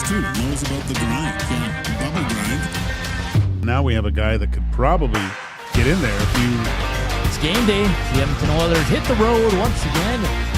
too. Knows about the grind. Yeah, the bubble grind. Now we have a guy that could probably get in there if you... It's game day. The Edmonton Oilers hit the road once again.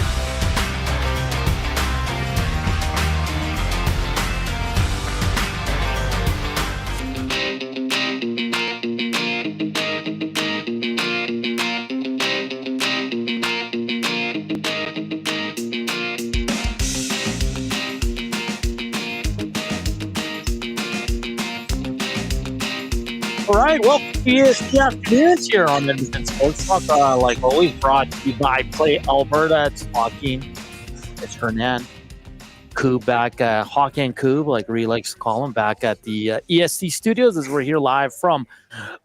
All right, welcome to EST Afternoons here on Edmonton Sports Talk. Like always, brought to you by Play Alberta. It's Joaquin. It's Hernan. Kub back, Joaquin Kub, like Ree likes to call him, back at the EST studios as we're here live from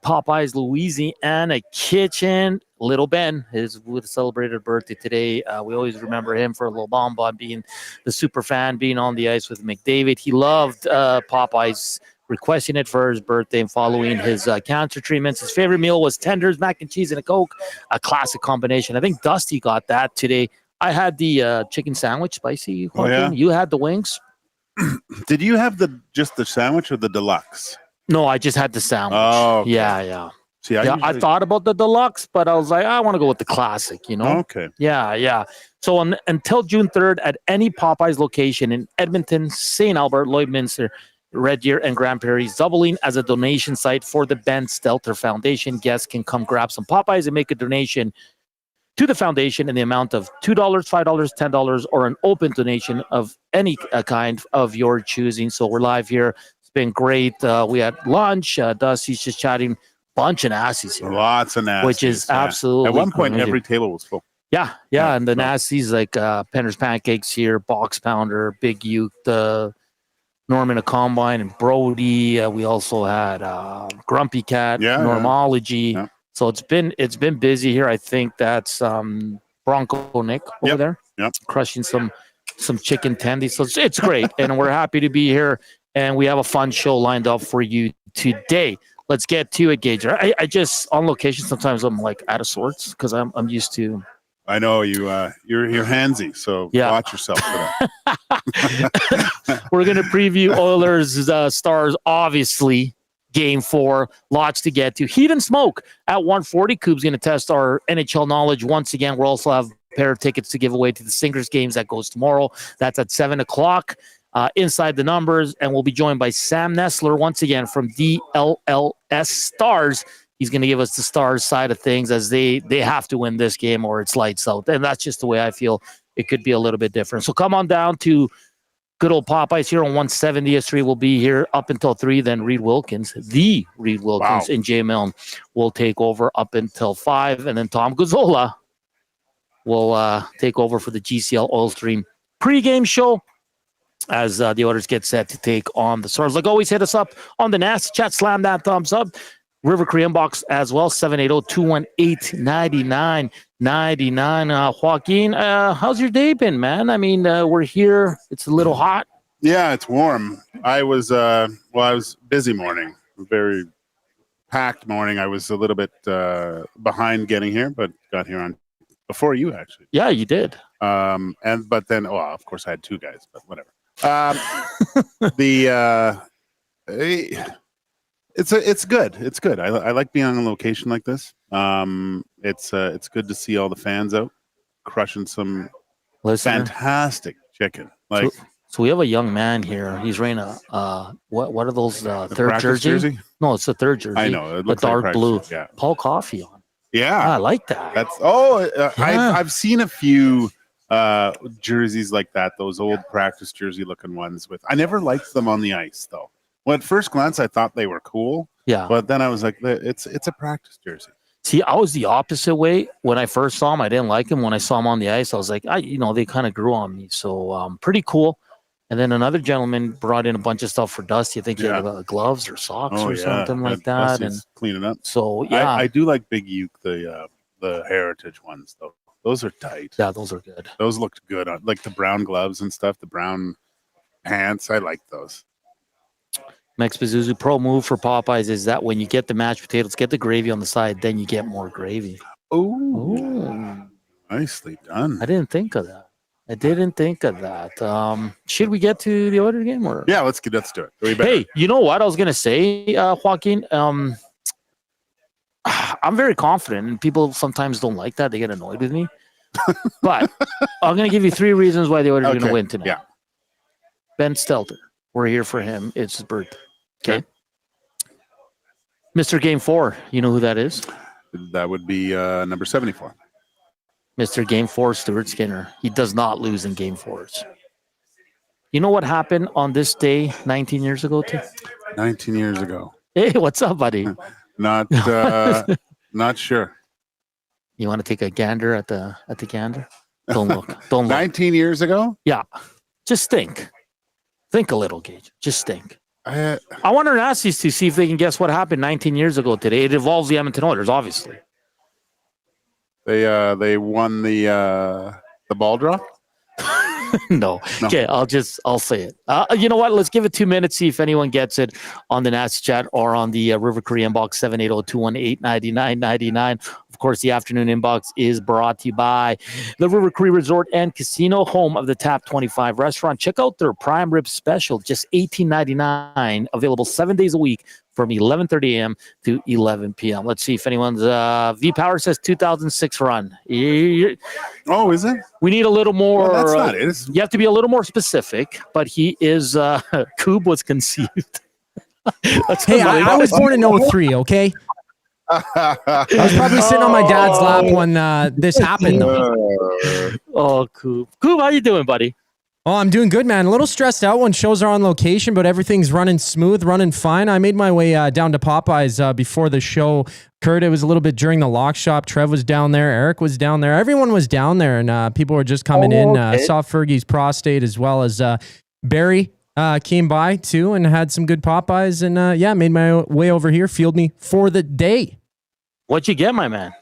Popeyes, Louisiana kitchen. Little Ben is with celebrated birthday today. We always remember him for a little bonbon, being the super fan, being on the ice with McDavid. He loved Popeyes, requesting it for his birthday and following his cancer treatments. His favorite meal was tenders, mac and cheese, and a Coke, a classic combination. I think Dusty got that today. I had the chicken sandwich, spicy. Oh, yeah? You had the wings? Did you have just the sandwich or the deluxe? No, I just had the sandwich. Oh, okay. Yeah. See, I thought about the deluxe, but I was like, I want to go with the classic, you know? Okay. Yeah. So until June 3rd, at any Popeyes location in Edmonton, St. Albert, Lloydminster, Red Deer, and Grand Prairie, doubling as a donation site for the Ben Stelter Foundation. Guests can come grab some Popeyes and make a donation to the foundation in the amount of $2, $5, $10, or an open donation of any kind of your choosing. So we're live here. It's been great. We had lunch. Dusty's just chatting. Bunch of nasties here. Lots of nasties. Which is absolutely At one point, amazing. every table was full. Yeah. And the nasties like Penner's Pancakes here, Box Pounder, Big Uke, the Norman a Combine, and Brody. We also had Grumpy Cat, Normology. Yeah. So it's been busy here. I think that's Bronco Nick over there. Yep. Crushing some chicken tendies. So it's great. And we're happy to be here. And we have a fun show lined up for you today. Let's get to it, Gage. I just, on location, sometimes I'm like out of sorts because I'm used to. I know you're handsy, so watch yourself for that. We're going to preview Oilers Stars, obviously, Game 4. Lots to get to. Heat and Smoke at 1:40. Kub's going to test our NHL knowledge once again. We'll also have a pair of tickets to give away to the Singers games that goes tomorrow. That's at 7 o'clock. Inside the Numbers, and we'll be joined by Sam Nestler once again from DLLS Stars. He's going to give us the Stars side of things, as they have to win this game or it's lights out. And that's just the way I feel it could be a little bit different. So come on down to good old Popeyes here on 170th Street. We'll be here up until 3. Then Reed Wilkins, and Jay Milne will take over up until 5. And then Tom Guzzola will take over for the GCL Oil Stream pregame show as the Oilers get set to take on the Stars. Like always, hit us up on the Nasty Chat. Slam that thumbs up. River Cree box as well, 780-218-9999. Joaquin, how's your day been, man? I mean, we're here. It's a little hot. Yeah, it's warm. I was busy morning, very packed morning. I was a little bit behind getting here, but got here on before you actually. Yeah, you did. But then, of course, I had 2 guys, but whatever. It's good. It's good. I like being on a location like this. It's good to see all the fans out crushing some fantastic chicken. Like, so we have a young man here. He's wearing a what are those third jersey? No, it's the third jersey. I know. It looks dark like blue. Yeah. Paul Coffey on. Yeah, I like that. I've seen a few jerseys like that. Those old practice jersey looking ones. I never liked them on the ice though. Well, at first glance, I thought they were cool. Yeah. But then I was like, it's a practice jersey. See, I was the opposite way. When I first saw him, I didn't like him. When I saw him on the ice, I was like, they kind of grew on me. So pretty cool. And then another gentleman brought in a bunch of stuff for Dusty. I think he had gloves or socks or something like that. And cleaning up. So, yeah. I do like Big Uke, the heritage ones, though. Those are tight. Yeah, those are good. Those looked good. Like the brown gloves and stuff, the brown pants. I like those. Max Pazuzu pro move for Popeyes is that when you get the mashed potatoes, get the gravy on the side, then you get more gravy. Oh, nicely done. I didn't think of that. I didn't think of that. Should we get to the Oilers game? Or? Yeah, let's do it. Hey, you know what I was going to say, Joaquin? I'm very confident, and people sometimes don't like that. They get annoyed with me. But I'm going to give you 3 reasons why the Oilers are going to win tonight. Yeah. Ben Stelter. We're here for him. It's his birthday. Okay. Mr. Game 4. You know who that is? That would be number 74. Mr. Game 4, Stuart Skinner. He does not lose in Game 4s. You know what happened on this day 19 years ago, too? 19 years ago. Hey, what's up, buddy? Not sure. You want to take a gander at the gander? Don't look. Don't look. 19 years ago? Yeah. Just think. Think a little, Gage. Just think. I want our Nazis to see if they can guess what happened 19 years ago today. It involves the Edmonton Oilers, obviously. They won the ball drop? No. Okay, I'll say it. You know what? Let's give it 2 minutes, see if anyone gets it on the Nazi chat or on the River Cree inbox 780-218-9999. Of course, the afternoon inbox is brought to you by the River Cree Resort and Casino, home of the Tap 25 restaurant. Check out their prime rib special, just $18.99, available 7 days a week from 11:30 a.m. to 11 p.m. Let's see if anyone's V-Power says 2006 run. Oh, is it? We need a little more. Well, that's not it. You have to be a little more specific, but he is Kub was conceived. Hey, I was born in 03, okay? I was probably sitting on my dad's lap when this happened, though. Oh, Kub. Kub, how you doing, buddy? Oh, I'm doing good, man. A little stressed out when shows are on location, but everything's running smooth, running fine. I made my way down to Popeyes before the show occurred. It was a little bit during the lock shop. Trev was down there. Eric was down there. Everyone was down there, and people were just coming in. Saw Fergie's prostate as well as Barry came by, too, and had some good Popeyes. And, made my way over here. Fueled me for the day. What'd you get, my man?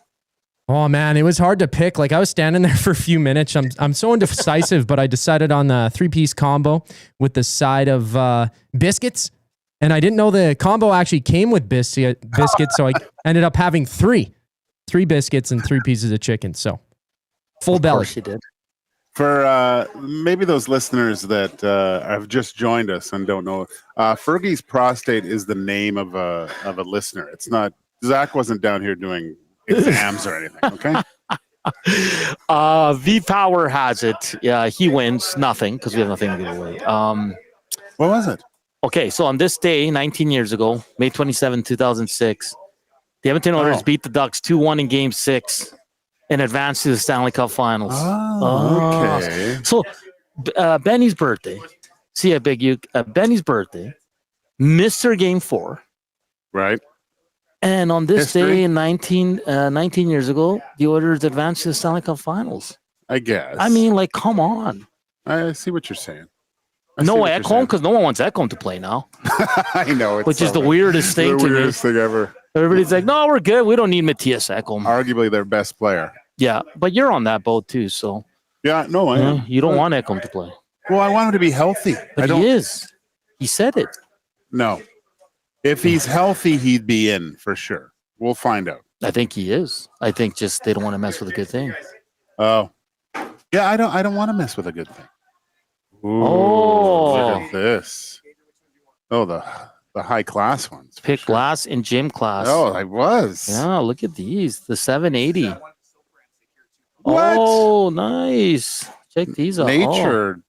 Oh man, it was hard to pick. Like I was standing there for a few minutes. I'm so indecisive, but I decided on the 3-piece combo with the side of biscuits, and I didn't know the combo actually came with biscuits, so I ended up having three biscuits and 3 pieces of chicken. So full belly. Of course you did. For maybe those listeners that have just joined us and don't know, Fergie's prostate is the name of a listener. It's not. Zach wasn't down here doing exams or anything, okay? V-Power has it. Yeah, he wins nothing because we have nothing to give away. What was it? Okay, so on this day, 19 years ago, May 27, 2006, the Edmonton Oilers beat the Ducks 2-1 in Game 6 and advanced to the Stanley Cup Finals. Oh, okay. So, Benny's birthday. See, I beg you, Benny's birthday, Mr. Game 4. Right. And on this day, 19 years ago, the Oilers advanced to the Stanley Cup Finals. I guess. I mean, like, come on. I see what you're saying. No Ekholm, because no one wants Ekholm to play now. I know. Which is the weirdest thing to me. The weirdest thing ever. Everybody's like, no, we're good. We don't need Mattias Ekholm. Arguably their best player. Yeah, but you're on that boat too, so. Yeah, no, I am. You don't want Ekholm to play. Well, I want him to be healthy. But he is. He said it. No. If he's healthy, he'd be in for sure. We'll find out. I think he is. I think just they don't want to mess with a good thing. Oh. Yeah, I don't want to mess with a good thing. Ooh, look at this. Oh, the high class ones. Pick sure. Glass in gym class. Oh, I was. Yeah, look at these. The 780. What? Oh, nice. Check these out. Nature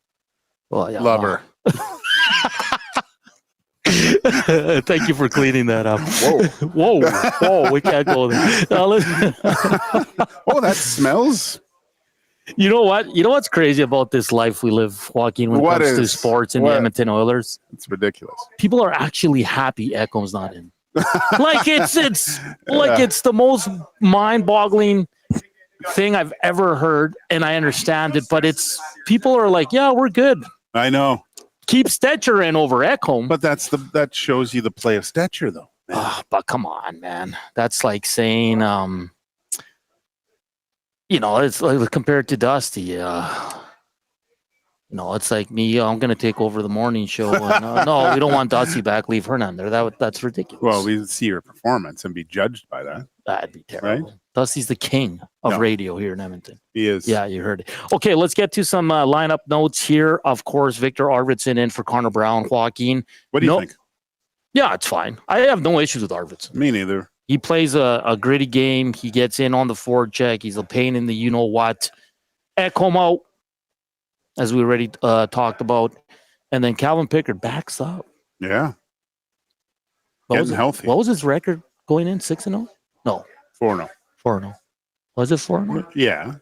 lover. Thank you for cleaning that up. Whoa. We can't go there. Oh, that smells. You know what? You know what's crazy about this life we live, Joaquin, when it comes to sports and the Edmonton Oilers? It's ridiculous. People are actually happy Ekholm's not in. Like it's the most mind-boggling thing I've ever heard, and I understand it, but it's people are like, yeah, we're good. I know. Keep Stetcher in over Ekholm. But that shows you the play of Stetcher, though. But come on, man. That's like saying, it's like compared to Dusty. It's like me. I'm going to take over the morning show. And, no, we don't want Dusty back. Leave Hernan there. That's ridiculous. Well, we see your performance and be judged by that. That'd be terrible. Right? Dusty's the king of radio here in Edmonton. He is. Yeah, you heard it. Okay, let's get to some lineup notes here. Of course, Viktor Arvidsson in for Connor Brown. Joaquin. What do you think? Yeah, it's fine. I have no issues with Arvidsson. Me neither. He plays a gritty game. He gets in on the forward check. He's a pain in the you-know-what. Ekholm out, as we already talked about. And then Calvin Pickard backs up. Yeah. Getting healthy. What was his record going in? 6-0? No. 4-0. 4-0. Was it 4-0? Yeah.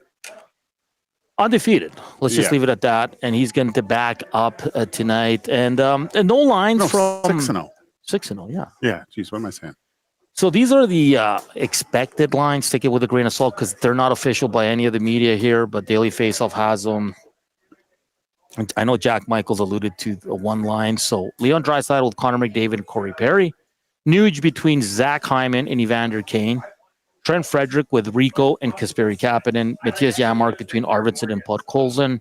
Undefeated. Let's just leave it at that. And he's going to back up tonight. And no lines from 6-0. 6-0, yeah. Yeah. Jeez, what am I saying? So these are the expected lines. Take it with a grain of salt because they're not official by any of the media here, but Daily Faceoff has them. I know Jack Michaels alluded to the one line. So Leon Draisaitl with Connor McDavid and Corey Perry. Nuge between Zach Hyman and Evander Kane. Trent Frederick with Rico and Kasperi Kapanen. Matthias Janmark between Arvidsson and Podkolzin.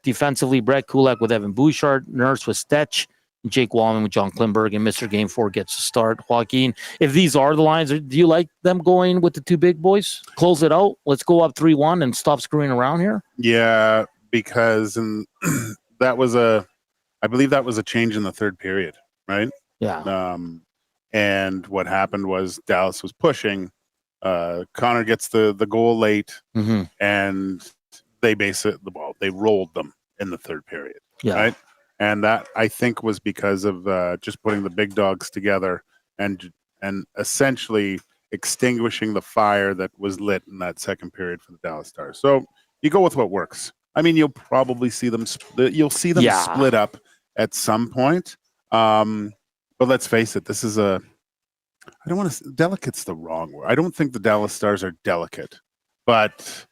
Defensively, Brett Kulak with Evan Bouchard. Nurse with Stetch. Jake Wallman with John Klimberg, and Mr. Game 4 gets to start. Joaquin, if these are the lines, do you like them going with the two big boys? Close it out. Let's go up 3-1 and stop screwing around here. Yeah, because that was I believe that was a change in the third period, right? Yeah. And what happened was Dallas was pushing. Connor gets the goal late, and they they rolled them in the third period, right? And that, I think, was because of just putting the big dogs together and essentially extinguishing the fire that was lit in that second period for the Dallas Stars. So you go with what works. I mean, you'll probably see them. You'll see them split up at some point. But let's face it. This is I don't want to. Delicate's the wrong word. I don't think the Dallas Stars are delicate, but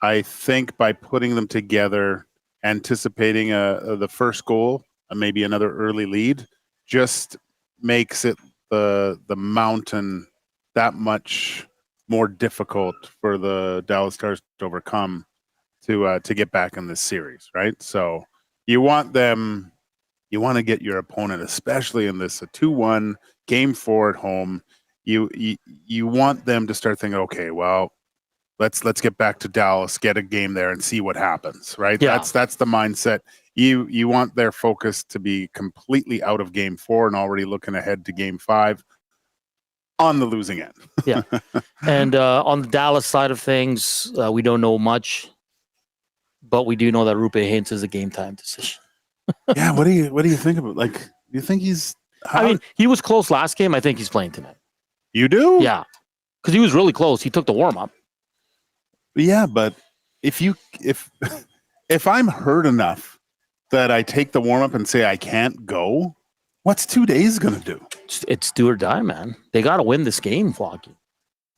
I think by putting them together, anticipating the first goal, maybe another early lead, just makes it the mountain that much more difficult for the Dallas Stars to overcome to get back in this series, right? So you want to get your opponent, especially in this a 2-1 game 4 at home. You want them to start thinking, okay, well, let's get back to Dallas, get a game there, and see what happens. Right? Yeah. That's the mindset. You want their focus to be completely out of game 4 and already looking ahead to game 5 on the losing end. Yeah. And on the Dallas side of things, we don't know much, but we do know that Rupe Hintz is a game time decision. Yeah. What do you think about? Like, do you think he's? I mean, he was close last game. I think he's playing tonight. You do? Yeah, because he was really close. He took the warm up. Yeah, but if I'm hurt enough that I take the warm up and say I can't go, what's 2 days going to do? It's do or die, man. They got to win this game, Flocky.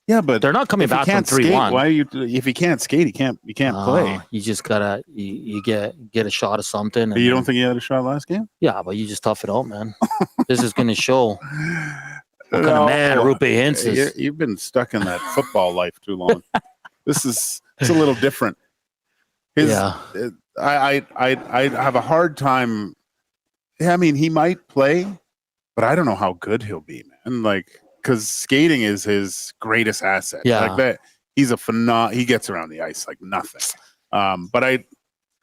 Yeah, but they're not coming back from 3-1. Why are you? If he can't skate, he can't play. You just gotta you get a shot of something. You don't think he had a shot last game? Yeah, but you just tough it out, man. This is going to show what kind of man Rupe Hintz is. You've been stuck in that football life too long. It's a little different. I have a hard time. Yeah, I mean, he might play, but I don't know how good he'll be, man. Like, because skating is his greatest asset. Yeah, like that. He's he gets around the ice like nothing. But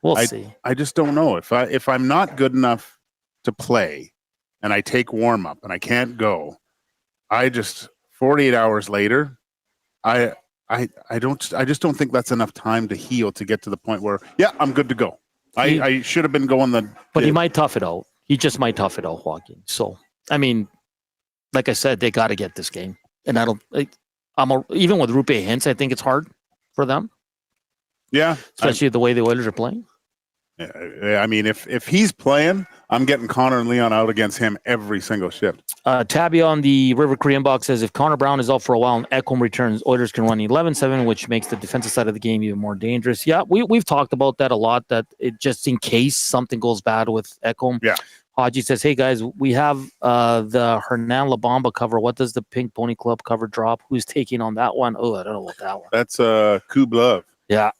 we'll see. I just don't know if I'm not good enough to play, and I take warm up and I can't go. 48 hours later, I just don't think that's enough time to heal to get to the point where I'm good to go. I should have been going but he might tough it out. He just might tough it out, Joaquin. So I mean, like I said, they got to get this game, and even with Rupe Hintz, I think it's hard for them. Yeah, especially the way the Oilers are playing. I mean, if he's playing, I'm getting Connor and Leon out against him every single shift. Tabby on the River Korean box says if Connor Brown is out for a while and Ekholm returns, Oilers can run 11-7, which makes the defensive side of the game even more dangerous. Yeah, we've talked about that a lot, that it just in case something goes bad with Ekholm. Yeah. Haji says, hey guys, we have the Hernan La Bamba cover. What does the Pink Pony Club cover drop? Who's taking on that one? Oh, I don't know about that one. That's Kubusch. Yeah.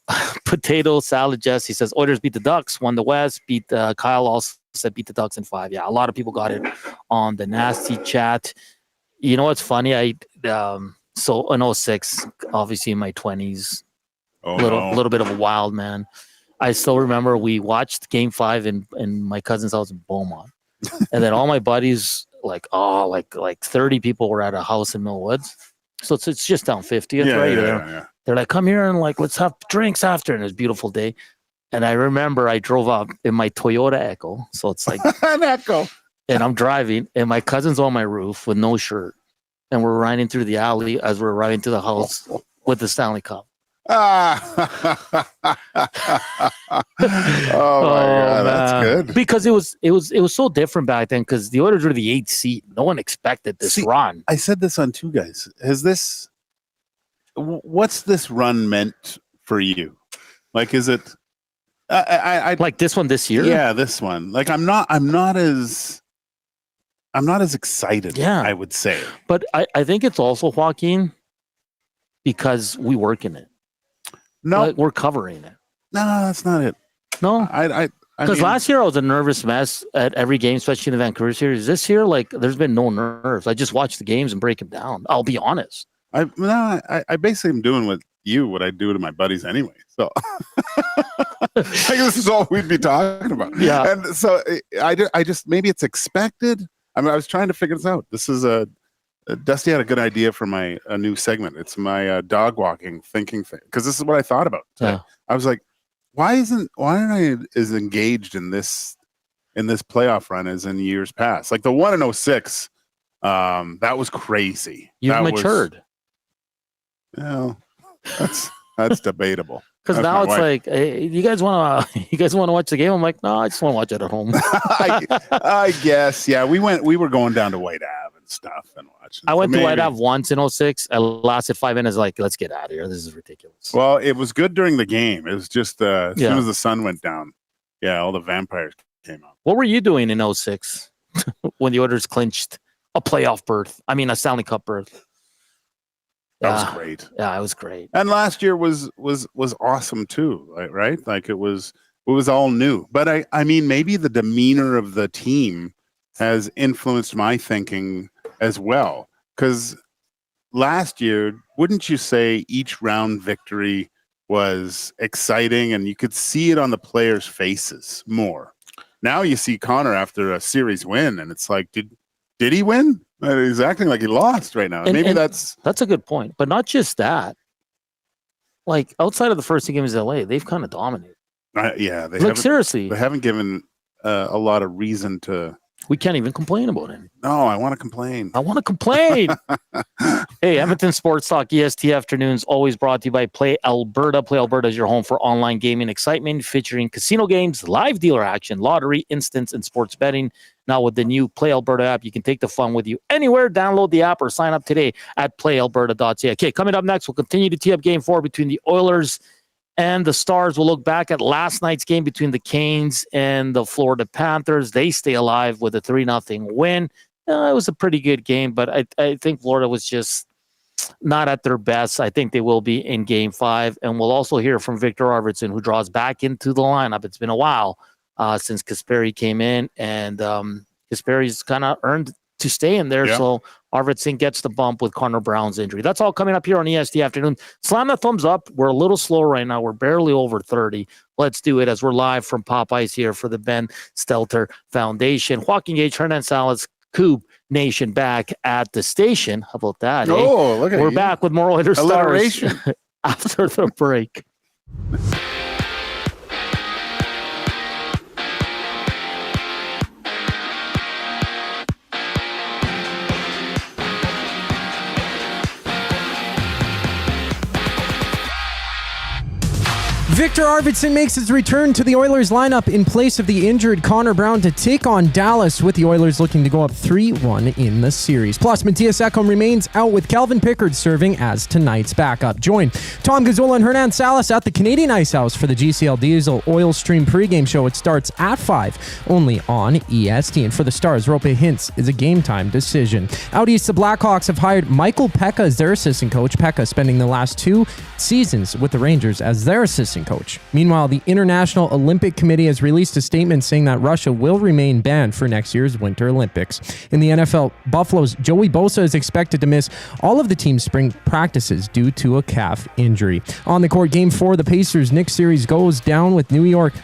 Potato Salad Jesse says Oilers beat the Ducks, won the West, beat Kyle also said beat the Ducks in 5. Yeah, a lot of people got it on the nasty chat. You know what's funny? So in 06, obviously in my 20s, little bit of a wild man. I still remember we watched Game 5 in my cousin's house in Beaumont, and then all my buddies, like 30 people were at a house in Mill Woods. So it's just down 50th, right? Yeah. They're like, come here and like let's have drinks after. And it was a beautiful day. And I remember I drove up in my Toyota Echo. So it's like an Echo. And I'm driving, and my cousin's on my roof with no shirt. And we're riding through the alley as we're riding to the house with the Stanley Cup. Oh my God, that's good. Because it was so different back then. Because the Oilers were the 8th seed. No one expected this run. I said this on Two Guys. What's this run meant for you? Like, is it? I like this one this year. Yeah, this one. Like, I'm not as excited. Yeah, I would say. But I think it's also, Joaquin, because we work in it. No, like we're covering it. No, that's not it. No, because last year I was a nervous mess at every game, especially in the Vancouver series. This year, like, there's been no nerves. I just watch the games and break them down. I'll be honest. I basically am doing what I do to my buddies anyway. So I guess this is all we'd be talking about. Yeah. And so I just maybe it's expected. I was trying to figure this out. This is Dusty had a good idea for a new segment. It's my dog walking thinking thing, because this is what I thought about today. Yeah. I was like, why aren't I as engaged in this playoff run as in years past? Like the one in 06, that was crazy. You've matured. Well, that's debatable. Because now it's like, hey, you guys want to watch the game? I'm like, no, I just want to watch it at home. I guess, yeah. We were going down to White Ave and stuff and watching. I went to White Ave once in 06. I lasted 5 minutes. Like, let's get out of here. This is ridiculous. Well, it was good during the game. It was just as soon as the sun went down, all the vampires came out. What were you doing in 06 when the Oilers clinched a playoff berth? I mean, a Stanley Cup berth. That was great. Yeah, it was great. And last year was awesome too, right? Like it was all new. But I mean, maybe the demeanor of the team has influenced my thinking as well. Because last year, wouldn't you say each round victory was exciting, and you could see it on the players' faces more? Now you see Connor after a series win, and it's like, did he win? He's acting like he lost right now. Maybe that's a good point. But not just that. Like, outside of the first 2 games in LA, they've kind of dominated. Seriously, they haven't given a lot of reason to. We can't even complain about it. No, I want to complain. Hey, Edmonton Sports Talk EST Afternoons, always brought to you by Play Alberta. Play Alberta is your home for online gaming excitement, featuring casino games, live dealer action, lottery, instants, and sports betting. Now with the new Play Alberta app, you can take the fun with you anywhere. Download the app or sign up today at playalberta.ca. Okay, coming up next, we'll continue to tee up Game 4 between the Oilers and the Stars. We'll look back at last night's game between the Canes and the Florida Panthers. They stay alive with a 3-0 win. It was a pretty good game, but I think Florida was just not at their best. I think they will be in Game 5. And we'll also hear from Viktor Arvidsson, who draws back into the lineup. It's been a while since Kasperi came in, and Kasperi's kind of earned to stay in there. Yeah. So Arvidsson gets the bump with Connor Brown's injury. That's all coming up here on EST Afternoon. Slam that thumbs up. We're a little slow right now. We're barely over 30. Let's do it as we're live from Popeyes here for the Ben Stelter Foundation. Joaquin, Gage, Hernan, Salas, Kub Nation back at the station. How about that? Oh, look at We're back with more Oilers Stars after the break. Viktor Arvidsson makes his return to the Oilers lineup in place of the injured Connor Brown to take on Dallas, with the Oilers looking to go up 3-1 in the series. Plus, Mattias Ekholm remains out, with Calvin Pickard serving as tonight's backup. Join Tom Gazzola and Hernan Salas at the Canadian Ice House for the GCL Diesel Oil Stream pregame show. It starts at 5, only on EST. And for the Stars, Rope Hintz is a game-time decision. Out east, the Blackhawks have hired Michael Pekka as their assistant coach. Pekka spending the last 2 seasons with the Rangers as their assistant coach. coach. Meanwhile, the International Olympic Committee has released a statement saying that Russia will remain banned for next year's Winter Olympics. In the NFL, Buffalo's Joey Bosa is expected to miss all of the team's spring practices due to a calf injury. On the court, Game 4, the Pacers' Knicks series goes down with New York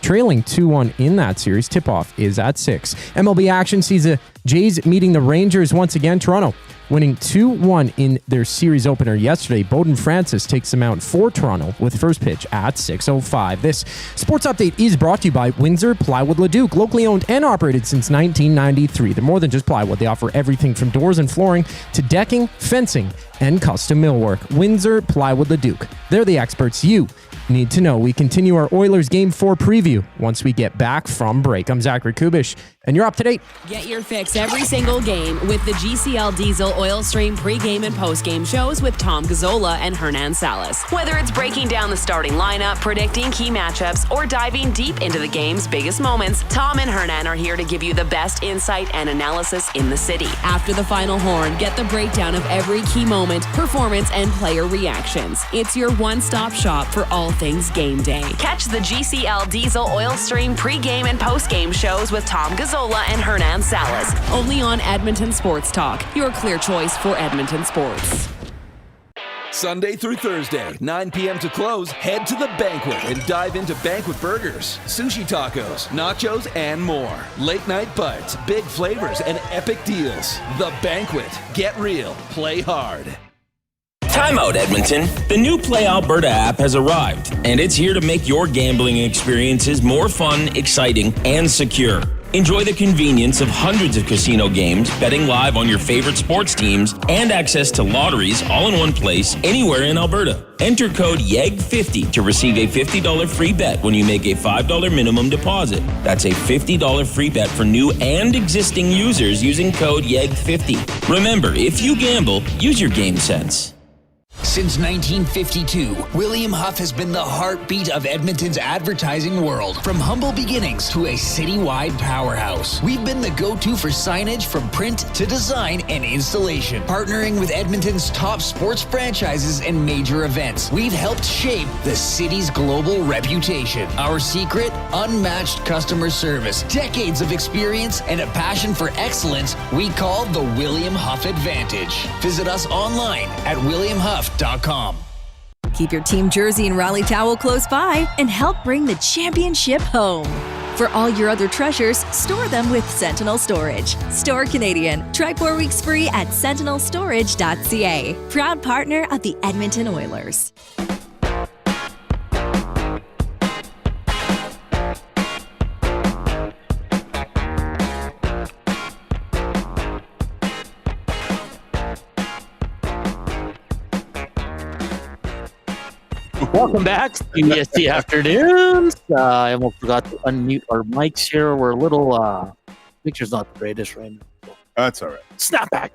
trailing 2-1 in that series. Tip-off is at 6. MLB action sees the Jays meeting the Rangers once again. Toronto winning 2-1 in their series opener yesterday. Bowden Francis takes them out for Toronto with first pitch at 6:05. This sports update is brought to you by Windsor Plywood Leduc, locally owned and operated since 1993. They're more than just plywood. They offer everything from doors and flooring to decking, fencing, and custom millwork. Windsor Plywood Leduc. They're the experts you need to know. We continue our Oilers Game 4 preview once we get back from break. I'm Zachary Kubusch, and you're up to date. Get your fix every single game with the GCL Diesel Oil Stream pregame and postgame shows with Tom Gazzola and Hernan Salas. Whether it's breaking down the starting lineup, predicting key matchups, or diving deep into the game's biggest moments, Tom and Hernan are here to give you the best insight and analysis in the city. After the final horn, get the breakdown of every key moment, performance, and player reactions. It's your one-stop shop for all things game day. Catch the GCL Diesel Oil Stream pregame and postgame shows with Tom Gazzola and Hernan Salas. Only on Edmonton Sports Talk, your clear choice for Edmonton sports. Sunday through Thursday, 9 p.m. to close, head to the Banquet and dive into banquet burgers, sushi tacos, nachos, and more. Late night bites, big flavors, and epic deals. The Banquet. Get real. Play hard. Time out, Edmonton. The new Play Alberta app has arrived, and it's here to make your gambling experiences more fun, exciting, and secure. Enjoy the convenience of hundreds of casino games, betting live on your favorite sports teams, and access to lotteries all in one place anywhere in Alberta. Enter code YEG50 to receive a $50 free bet when you make a $5 minimum deposit. That's a $50 free bet for new and existing users using code YEG50. Remember, if you gamble, use your game sense. Since 1952, William Huff has been the heartbeat of Edmonton's advertising world. From humble beginnings to a citywide powerhouse, we've been the go-to for signage from print to design and installation. Partnering with Edmonton's top sports franchises and major events, we've helped shape the city's global reputation. Our secret? Unmatched customer service, decades of experience, and a passion for excellence we call the William Huff Advantage. Visit us online at williamhuff.com. Keep your team jersey and rally towel close by and help bring the championship home. For all your other treasures, store them with Sentinel Storage. Store Canadian. Try 4 weeks free at sentinelstorage.ca. Proud partner of the Edmonton Oilers. Welcome back to EST Afternoons. I almost forgot to unmute our mics here. We're a little, picture's not the greatest right now. That's all right. Snap back.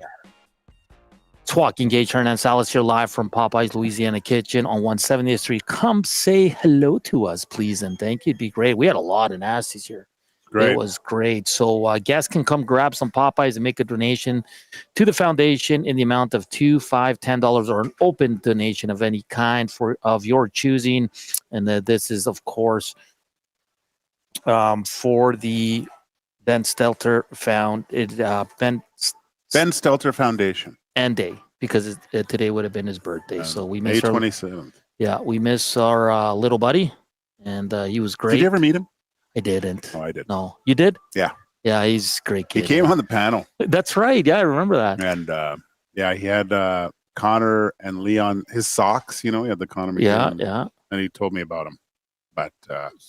It's Joaquin, Gage, Hernan, Salas here live from Popeyes, Louisiana Kitchen on 170th Street. Come say hello to us, please, and thank you. It'd be great. We had a lot of nasties here. Great. It was great. So guests can come grab some Popeyes and make a donation to the foundation in the amount of $2, $5, $10 or an open donation of any kind of your choosing. And this is, of course, for the Ben Stelter Ben Stelter Foundation. And day, because today would have been his birthday. So we miss May 27th. Yeah, we miss our little buddy, and he was great. Did you ever meet him? I didn't. Oh, I did. No, you did? Yeah. Yeah, he's a great kid. He came on the panel. That's right. Yeah, I remember that. And he had Connor and Leon, his socks, he had the Connor. Yeah. And he told me about him. But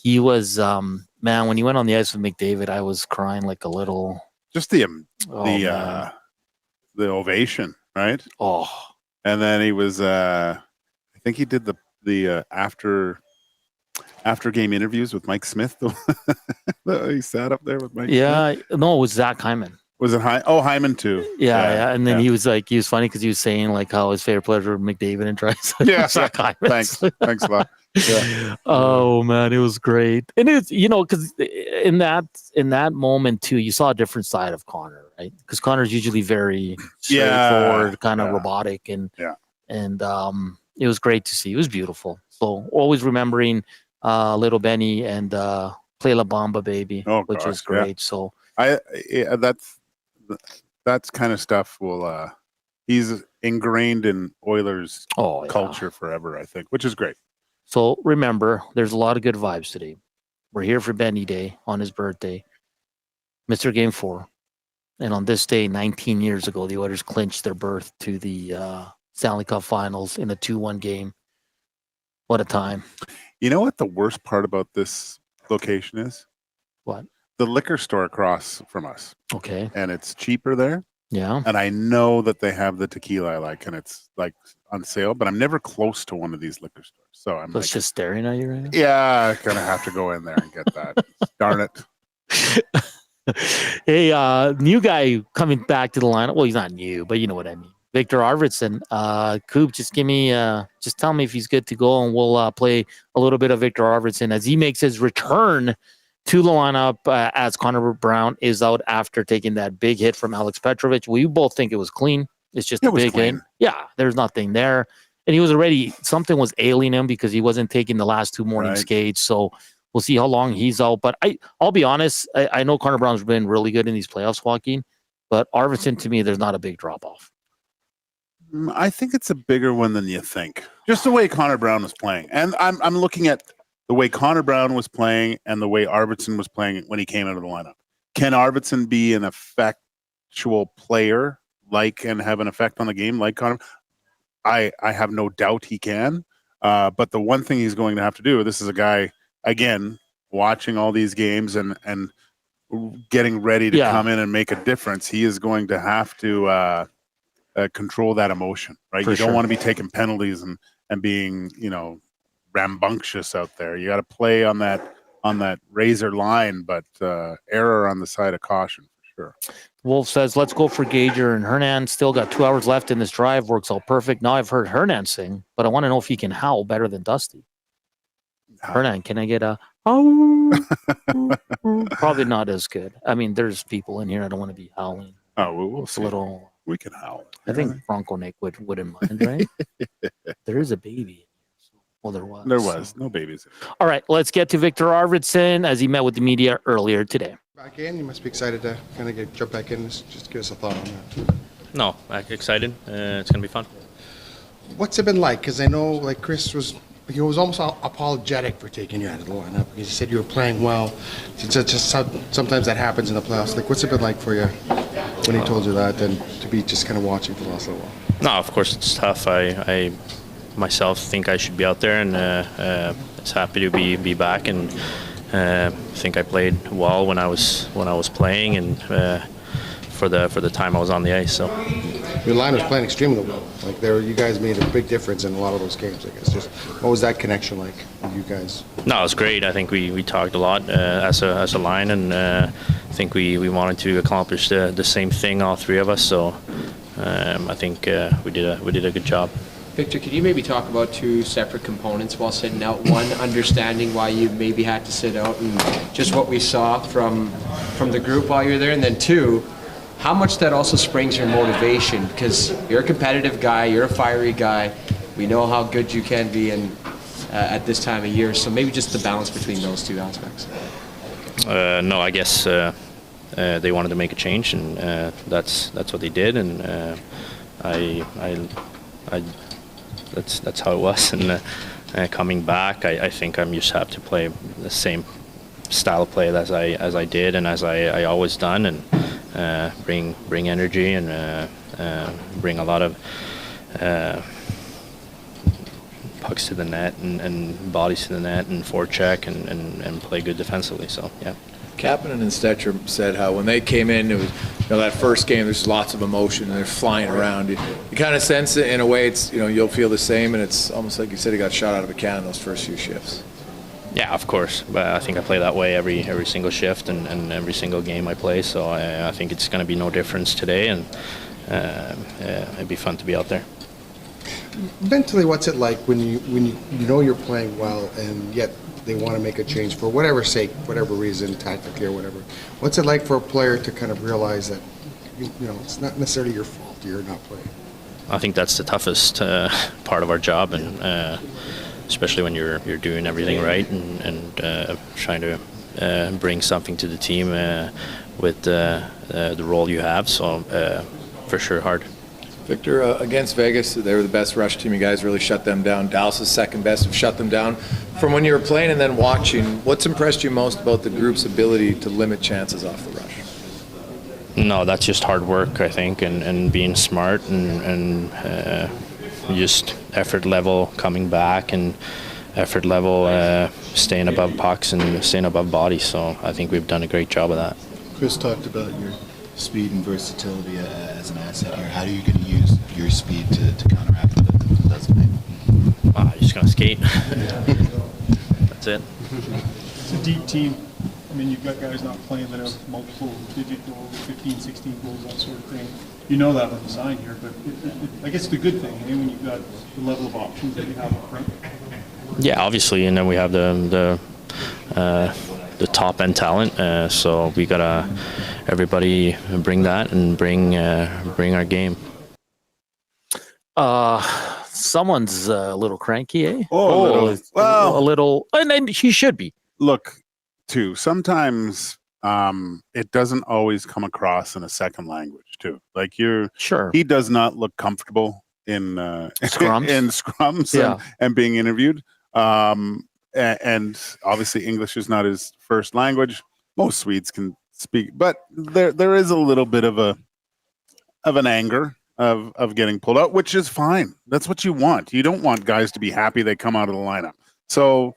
he was, man, when he went on the ice with McDavid, I was crying like a little. Just the ovation, right? Oh. And then he was, I think he did the after game interviews with Mike Smith. He sat up there with Mike. Yeah, Smith. No, it was Zach Hyman. Was it Hyman too? Yeah. And then he was funny because he was saying like how his favorite player was McDavid and Trice. Yeah, Zach Hyman. Thanks a lot. Yeah. Oh man, it was great, and it's because in that moment too, you saw a different side of Connor, right? Because Connor's usually very straightforward, kind of robotic, and it was great to see. It was beautiful. So always remembering little Benny and Play La Bamba Baby, which is great. So that's kind of stuff will he's ingrained in Oilers culture forever, I think, which is great. So remember, there's a lot of good vibes today. We're here for Benny Day on his birthday, Mr. Game 4. And on this day, 19 years ago, the Oilers clinched their berth to the Stanley Cup Finals in a 2-1 game. What a time. You know what the worst part about this location is? What? The liquor store across from us. Okay. And it's cheaper there. Yeah. And I know that they have the tequila I like, and it's like on sale, but I'm never close to one of these liquor stores. So I'm it's just staring at you right now? Yeah, I'm going to have to go in there and get that. Darn it. Hey, new guy coming back to the lineup. Well, he's not new, but you know what I mean. Viktor Arvidsson. Coop, just give me, just tell me if he's good to go, and we'll play a little bit of Viktor Arvidsson as he makes his return to the lineup as Connor Brown is out after taking that big hit from Alex Petrovic. We both think it was clean. It's just a big hit. Yeah, there's nothing there. And he was already, something was ailing him because he wasn't taking the last 2 morning skates. So we'll see how long he's out. But I'll be honest, I know Connor Brown's been really good in these playoffs, Joaquin, but Arvidsson, to me, there's not a big drop-off. I think it's a bigger one than you think. Just the way Connor Brown was playing. And I'm looking at the way Connor Brown was playing and the way Arvidsson was playing when he came out of the lineup. Can Arvidsson be an effectual player and have an effect on the game like Connor? I have no doubt he can. But the one thing he's going to have to do, this is a guy, again, watching all these games and getting ready to come in and make a difference. He is going to have to control that emotion, right? You don't want to be taking penalties and being, rambunctious out there. You got to play on that razor line, but error on the side of caution for sure. Wolf says, let's go for Gage and Hernan. Still got 2 hours left in this drive. Works all perfect. Now I've heard Hernan sing, but I want to know if he can howl better than Dusty. Hernan, can I get a probably not as good. I mean, there's people in here I don't want to be howling. Oh, we'll see. We can howl. I think Bronco Nick wouldn't mind, right? There is a baby. Well, there was. There was. No babies. All right, let's get to Viktor Arvidsson as he met with the media earlier today. Back in, you must be excited to kind of jump back in. Just give us a thought on that. No, excited. It's going to be fun. What's it been like? Because I know, like, Chris was almost apologetic for taking you out of the lineup because he said you were playing well. Just sometimes that happens in the playoffs. Like, what's it been like for you when he told you that, and to be just kind of watching for the last little while? No, of course it's tough. I myself think I should be out there, and it's happy to be back. And I think I played well when I was playing, and for the time I was on the ice. So your line was playing extremely well. Like you guys made a big difference in a lot of those games. I guess. Just what was that connection like with you guys? No, it was great. I think we talked a lot as a line, and I think we wanted to accomplish the same thing, all three of us. So I think we did a good job. Victor, could you maybe talk about 2 separate components while sitting out? One, understanding why you maybe had to sit out, and just what we saw from the group while you were there, and then 2, how much that also springs your motivation, because you're a competitive guy, you're a fiery guy. We know how good you can be at this time of year, so maybe just the balance between those 2 aspects. No, I guess they wanted to make a change, and that's what they did, and that's how it was. And coming back, I think I'm just have to play the same style of play as I did and as I always done, and bring energy and bring a lot of pucks to the net and bodies to the net and forecheck and play good defensively. So yeah. Kapanen and Stelter said how when they came in, it was that first game. There's lots of emotion and they're flying around. You kind of sense it in a way. It's you'll feel the same, and it's almost like you said he got shot out of a cannon those first few shifts. Yeah, of course. But I think I play that way every single shift and every single game I play. So I think it's going to be no difference today, and it'd be fun to be out there. Mentally, what's it like when you know you're playing well and yet they want to make a change for whatever sake, whatever reason, tactically or whatever? What's it like for a player to kind of realize that it's not necessarily your fault you're not playing? I think that's the toughest part of our job, and especially when you're doing everything right and trying to bring something to the team with the role you have. So for sure, hard. Victor, against Vegas, they were the best rush team. You guys really shut them down. Dallas is second best, have shut them down. From when you were playing and then watching, what's impressed you most about the group's ability to limit chances off the rush? No, that's just hard work, I think, and being smart and just effort level coming back and effort level staying above pucks and staying above bodies. So I think we've done a great job of that. Chris talked about your speed and versatility as an asset here. How are you going to use your speed to counteract the resume? You're just going to skate. That's it. It's a deep team. I mean, you've got guys not playing that have multiple digit goals, 15, 16 goals, that sort of thing. You know that with the sign here, but I guess the good thing, when you've got the level of options that you have up front. Yeah, obviously, and then we have the top end talent. So we gotta everybody bring that and bring our game. Someone's a little cranky, eh? A little, and he should be. Look, too, sometimes it doesn't always come across in a second language too. Like he does not look comfortable in scrums, in scrums and being interviewed. And obviously English is not his first language. Most Swedes can speak, but there is a little bit of an anger of getting pulled out, which is fine. That's what you want. You don't want guys to be happy they come out of the lineup. So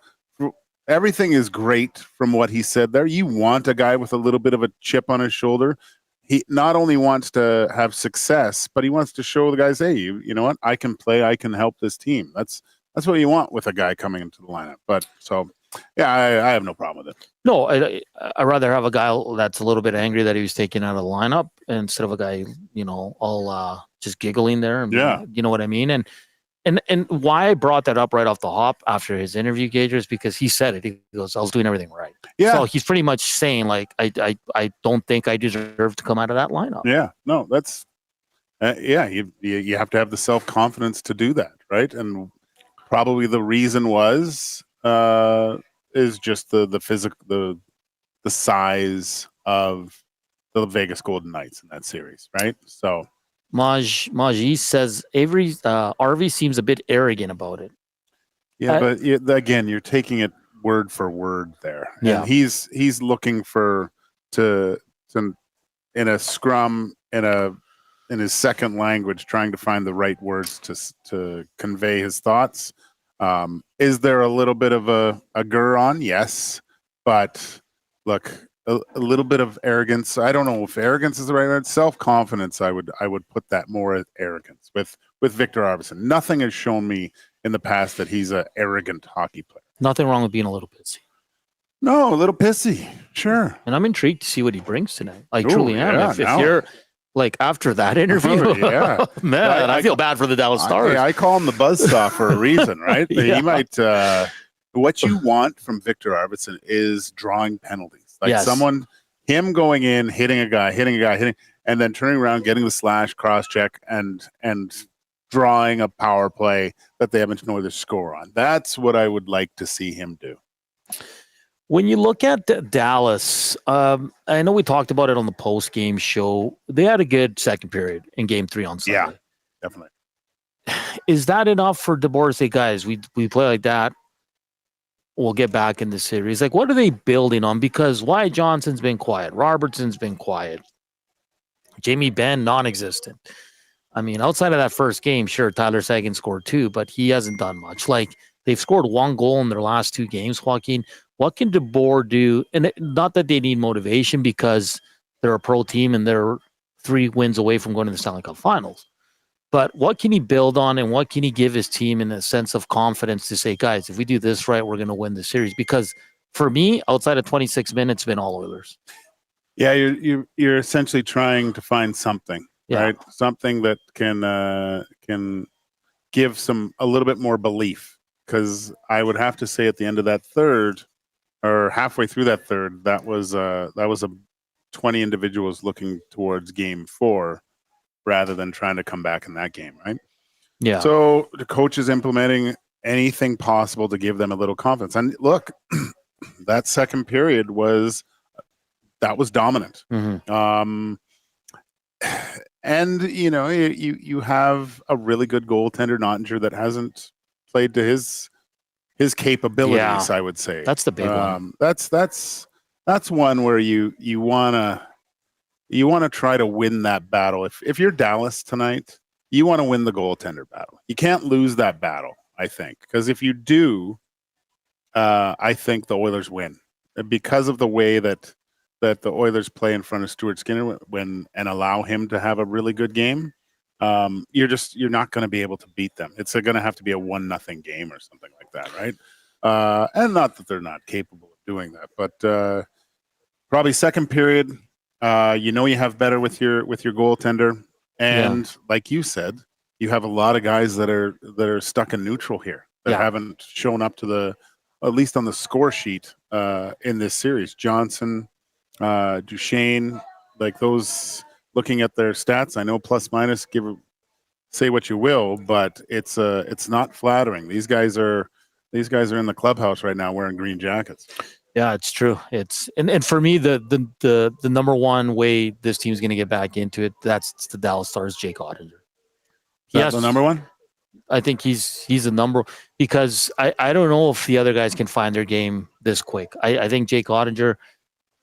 everything is great from what he said there. You want a guy with a little bit of a chip on his shoulder. He not only wants to have success, but he wants to show the guys, hey, you know what? I can play. I can help this team. That's what you want with a guy coming into the lineup. But so, yeah, I have no problem with it. No, I'd rather have a guy that's a little bit angry that he was taken out of the lineup instead of a guy, all just giggling there. And, you know what I mean? And why I brought that up right off the hop after his interview, Gage, is because he said it. He goes, I was doing everything right. Yeah. So he's pretty much saying, like, I don't think I deserve to come out of that lineup. Yeah. No, that's, you have to have the self-confidence to do that, right? And probably the reason is just the physical, the size of the Vegas Golden Knights in that series, right? So Maji says Arvy seems a bit arrogant about it. Yeah, but again, you're taking it word for word there. Yeah, and he's looking to in a scrum in his second language, trying to find the right words to convey his thoughts. Is there a little bit of a gur on? Yes, but look, a little bit of arrogance. I don't know if arrogance is the right word. Self-confidence, I would put that more as arrogance with Viktor Arvidsson. Nothing has shown me in the past that he's an arrogant hockey player. Nothing wrong with being a little pissy. No, a little pissy, sure. And I'm intrigued to see what he brings tonight. I truly am. If you're like after that interview, man, I feel bad for the Dallas Stars. I call him the buzzsaw for a reason, right? He might. What you want from Viktor Arvidsson is drawing penalties, like him going in, hitting a guy, and then turning around, getting the slash, cross check, and drawing a power play that the Edmonton Oilers score on. That's what I would like to see him do. When you look at Dallas, I know we talked about it on the post-game show. They had a good second period in Game 3 on Sunday. Yeah, definitely. Is that enough for DeBoer to say, guys, we play like that, we'll get back in the series? Like, what are they building on? Because Wyatt Johnson's been quiet. Robertson's been quiet. Jamie Benn, non-existent. I mean, outside of that first game, sure, Tyler Seguin scored 2, but he hasn't done much. Like, they've scored 1 goal in their last 2 games, Joaquin. What can DeBoer do? And not that they need motivation because they're a pro team and they're 3 wins away from going to the Stanley Cup Finals. But what can he build on and what can he give his team in a sense of confidence to say, guys, if we do this right, we're going to win the series? Because for me, outside of 26 minutes, it's been all Oilers. Yeah, you're essentially trying to find something, right? Something that can give a little bit more belief. Because I would have to say at the end of that third, or halfway through that third, that was a 20 individuals looking towards Game 4 rather than trying to come back in that game, right? Yeah. So the coach is implementing anything possible to give them a little confidence. And look, that second period was dominant. Mm-hmm. And you have a really good goaltender, Nottinger, that hasn't played to his capabilities. I would say that's the big one. That's one where you wanna try to win that battle. If you're Dallas tonight, you want to win the goaltender battle. You can't lose that battle, I think, because if you do, I think the Oilers win because of the way that the Oilers play in front of Stuart Skinner and allow him to have a really good game. You're not going to be able to beat them. It's going to have to be a 1-0 game or something like that, right? And not that they're not capable of doing that, but probably second period, you have better with your goaltender, and like you said, you have a lot of guys that are stuck in neutral here that haven't shown up to at least on the score sheet in this series. Johnson, Duchesne, like those. Looking at their stats, I know plus minus, say what you will, but it's not flattering. These guys are in the clubhouse right now wearing green jackets. Yeah, it's true. And for me, the number one way this team's going to get back into it, that's the Dallas Stars, Jake Ottinger. That's the number one? I think he's the number, because I don't know if the other guys can find their game this quick. I think Jake Ottinger,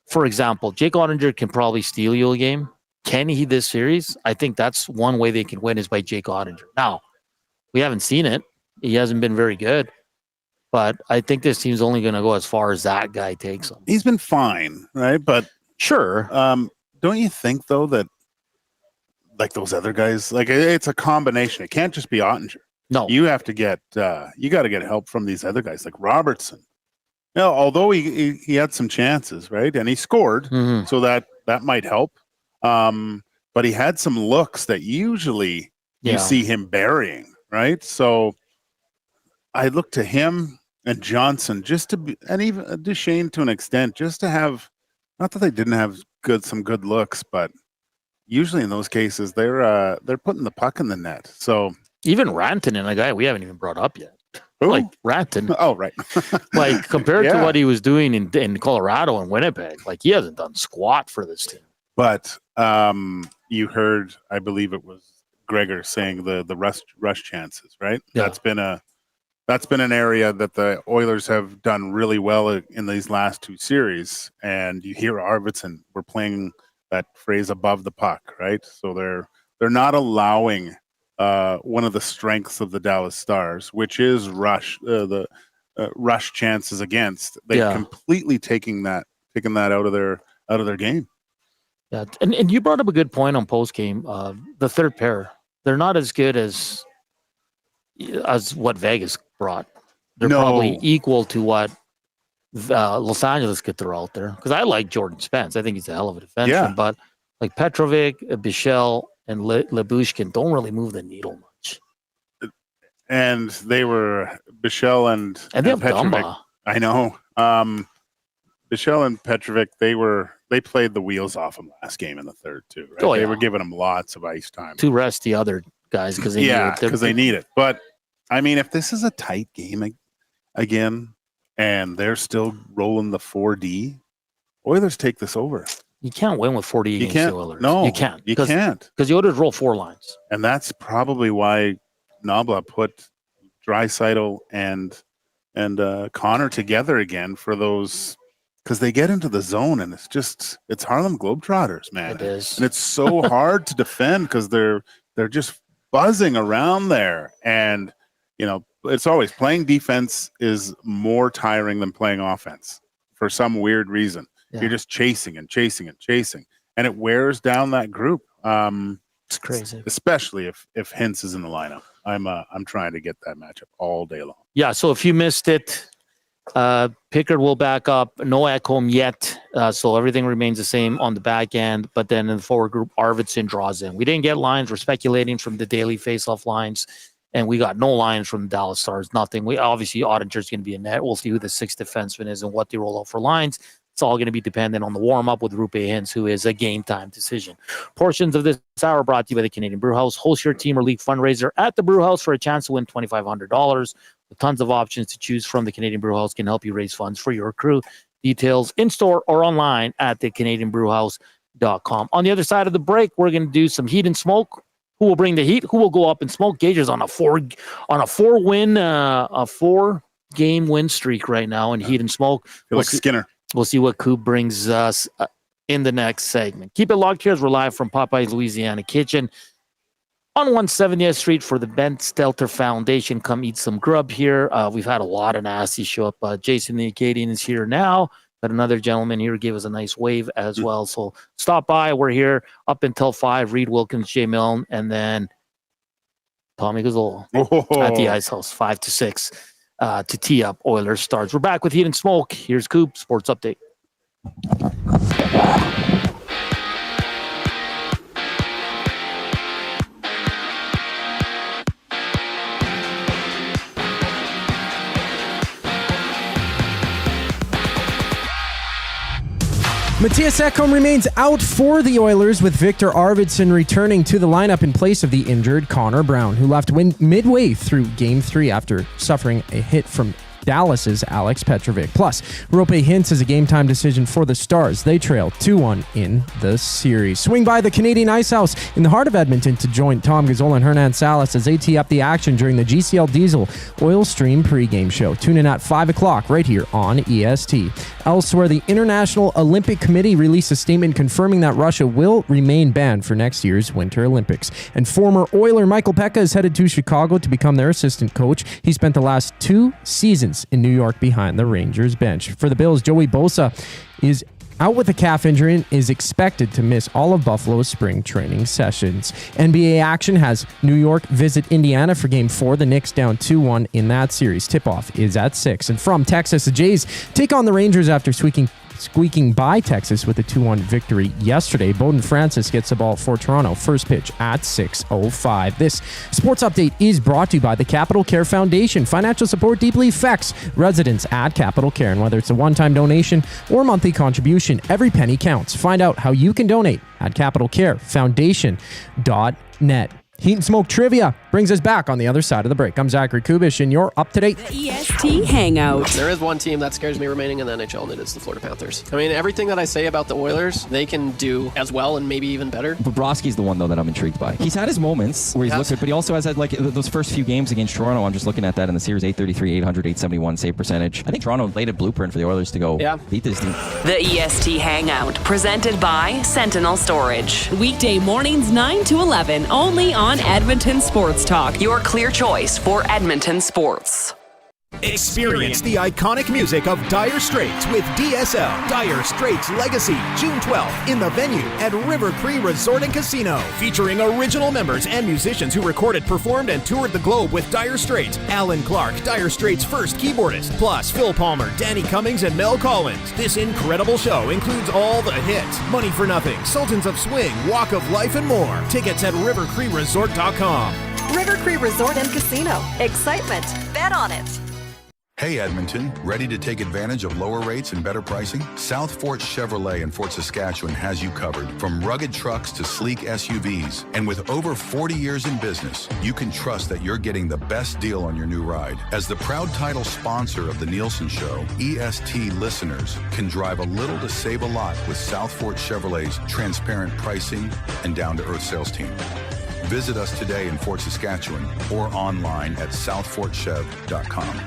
for example, Jake Ottinger can probably steal you a game. Can he this series? I think that's one way they can win is by Jake Ottinger. Now, we haven't seen it. He hasn't been very good. But I think this team's only going to go as far as that guy takes them. He's been fine, right? But sure. Don't you think, though, that like those other guys, like it's a combination. It can't just be Ottinger. No. You have to get you got to get help from these other guys like Robertson. Although he had some chances, right? And he scored, so that might help. But he had some looks that usually you see him burying, right? So I look to him and Johnson just to be, and even Duchesne to an extent, just to have, not that they didn't have some good looks, but usually in those cases they're putting the puck in the net. So even Rantanen, a guy we haven't even brought up yet. Who? Like Rantanen. Oh, right. Like compared to what he was doing in Colorado and Winnipeg, like he hasn't done squat for this team. But you heard, I believe it was Gregor saying the rush chances, right? Yeah. That's been an area that the Oilers have done really well in these last two series. And you hear Arvidsson, we're playing that phrase above the puck, right? So they're not allowing one of the strengths of the Dallas Stars, which is rush chances against. They're completely taking that out of their game. Yeah, and you brought up a good point on post game. The third pair, they're not as good as what Vegas brought. They're probably equal to what Los Angeles could throw out there. Because I like Jordan Spence. I think he's a hell of a defenseman. Yeah. But like Petrovic, Bichelle, and Lyubushkin don't really move the needle much. And they were Bichelle and they have Petrovic. Dumba. I know. Bichelle and Petrovic, they played the wheels off him last game in the third too. Right? Oh, They yeah. were giving him lots of ice time To rest the other guys because they need it. But I mean, if this is a tight game again, and they're still rolling the 4D, Oilers take this over. You can't win with 40 against the Oilers. No, you can't. You can't. Because the Oilers roll 4 lines. And that's probably why Nobla put Draisaitl and Connor together again for those, because they get into the zone and it's Harlem Globetrotters, man. It is. And it's so hard to defend because they're just buzzing around there. And, it's always playing defense is more tiring than playing offense for some weird reason. Yeah. You're just chasing and chasing and chasing, and it wears down that group. It's crazy, especially if Hintz is in the lineup. I'm trying to get that matchup all day long. Yeah. So if you missed it, Pickard will back up. No Ekholm yet, so everything remains the same on the back end. But then in the forward group, Arvidsson draws in. We didn't get lines. We're speculating from the daily faceoff lines, and we got no lines from the Dallas Stars. Nothing. We obviously Ottinger's going to be in net. We'll see who the sixth defenseman is and what they roll out for lines. It's all going to be dependent on the warm-up with Rupe Hintz, who is a game-time decision. Portions of this hour brought to you by the Canadian Brewhouse. Host your team or league fundraiser at the Brewhouse for a chance to win $2,500. Tons of options to choose from. The Canadian Brewhouse can help you raise funds for your crew. Details in-store or online at thecanadianbrewhouse.com. On the other side of the break, we're going to do some heat and smoke. Who will bring the heat? Who will go up and smoke? Gage is on a four-game win streak right now in heat and smoke. Skinner. We'll see what Kub brings us in the next segment. Keep it locked here as we're live from Popeyes Louisiana Kitchen on 170th Street for the Ben Stelter Foundation. Come eat some grub here. We've had a lot of nasty show up. Jason the Acadian is here now, but another gentleman here gave us a nice wave as well. So stop by. We're here up until 5. Reed Wilkins, Jay Milne, and then Tommy Gazzola at the Ice House, 5 to 6 to tee up Oilers Stars. We're back with Heat and Smoke. Here's Coop, Sports Update. Mattias Ekholm remains out for the Oilers, with Viktor Arvidsson returning to the lineup in place of the injured Connor Brown, who left midway through Game 3 after suffering a hit from Dallas's Alex Petrovic. Plus, Rope hints as a game-time decision for the Stars. They trail 2-1 in the series. Swing by the Canadian Ice House in the heart of Edmonton to join Tom Gazzola and Hernan Salas as they tee up the action during the GCL Diesel Oil Stream pregame show. Tune in at 5 o'clock right here on EST. Elsewhere, the International Olympic Committee released a statement confirming that Russia will remain banned for next year's Winter Olympics. And former Oiler Michael Pekka is headed to Chicago to become their assistant coach. He spent the last 2 seasons in New York behind the Rangers bench. For the Bills, Joey Bosa is out with a calf injury and is expected to miss all of Buffalo's spring training sessions. NBA action has New York visit Indiana for Game 4. The Knicks down 2-1 in that series. Tip-off is at 6. And from Texas, the Jays take on the Rangers after squeaking by Texas with a 2-1 victory yesterday. Bowden Francis gets the ball for Toronto. First pitch at 6:05. This sports update is brought to you by the Capital Care Foundation. Financial support deeply affects residents at Capital Care, and whether it's a one-time donation or monthly contribution, every penny counts. Find out how you can donate at capitalcarefoundation.net. Heat and Smoke Trivia brings us back on the other side of the break. I'm Zachary Kubusch, and you're up to date. The EST Hangout. There is one team that scares me remaining in the NHL, and it is the Florida Panthers. I mean, everything that I say about the Oilers, they can do as well and maybe even better. Bobrovsky's the one, though, that I'm intrigued by. He's had his moments where he's looked good, but he also has had, like, those first few games against Toronto. I'm just looking at that in the series, 833, 800, 871 save percentage. I think Toronto laid a blueprint for the Oilers to go beat this team. The EST Hangout, presented by Sentinel Storage. Weekday mornings 9 to 11, only on Edmonton Sports Talk, your clear choice for Edmonton sports. Experience the iconic music of Dire Straits with DSL. Dire Straits Legacy, June 12th in the venue at River Cree Resort and Casino. Featuring original members and musicians who recorded, performed, and toured the globe with Dire Straits. Alan Clark, Dire Straits' first keyboardist, plus Phil Palmer, Danny Cummings, and Mel Collins. This incredible show includes all the hits, Money for Nothing, Sultans of Swing, Walk of Life, and more. Tickets at rivercreeresort.com. River Cree Resort and Casino. Excitement. Bet on it. Hey Edmonton, ready to take advantage of lower rates and better pricing? South Fort Chevrolet in Fort Saskatchewan has you covered. From rugged trucks to sleek SUVs. And with over 40 years in business, you can trust that you're getting the best deal on your new ride. As the proud title sponsor of the Nielsen Show, EST listeners can drive a little to save a lot with South Fort Chevrolet's transparent pricing and down-to-earth sales team. Visit us today in Fort Saskatchewan or online at southfortchev.com.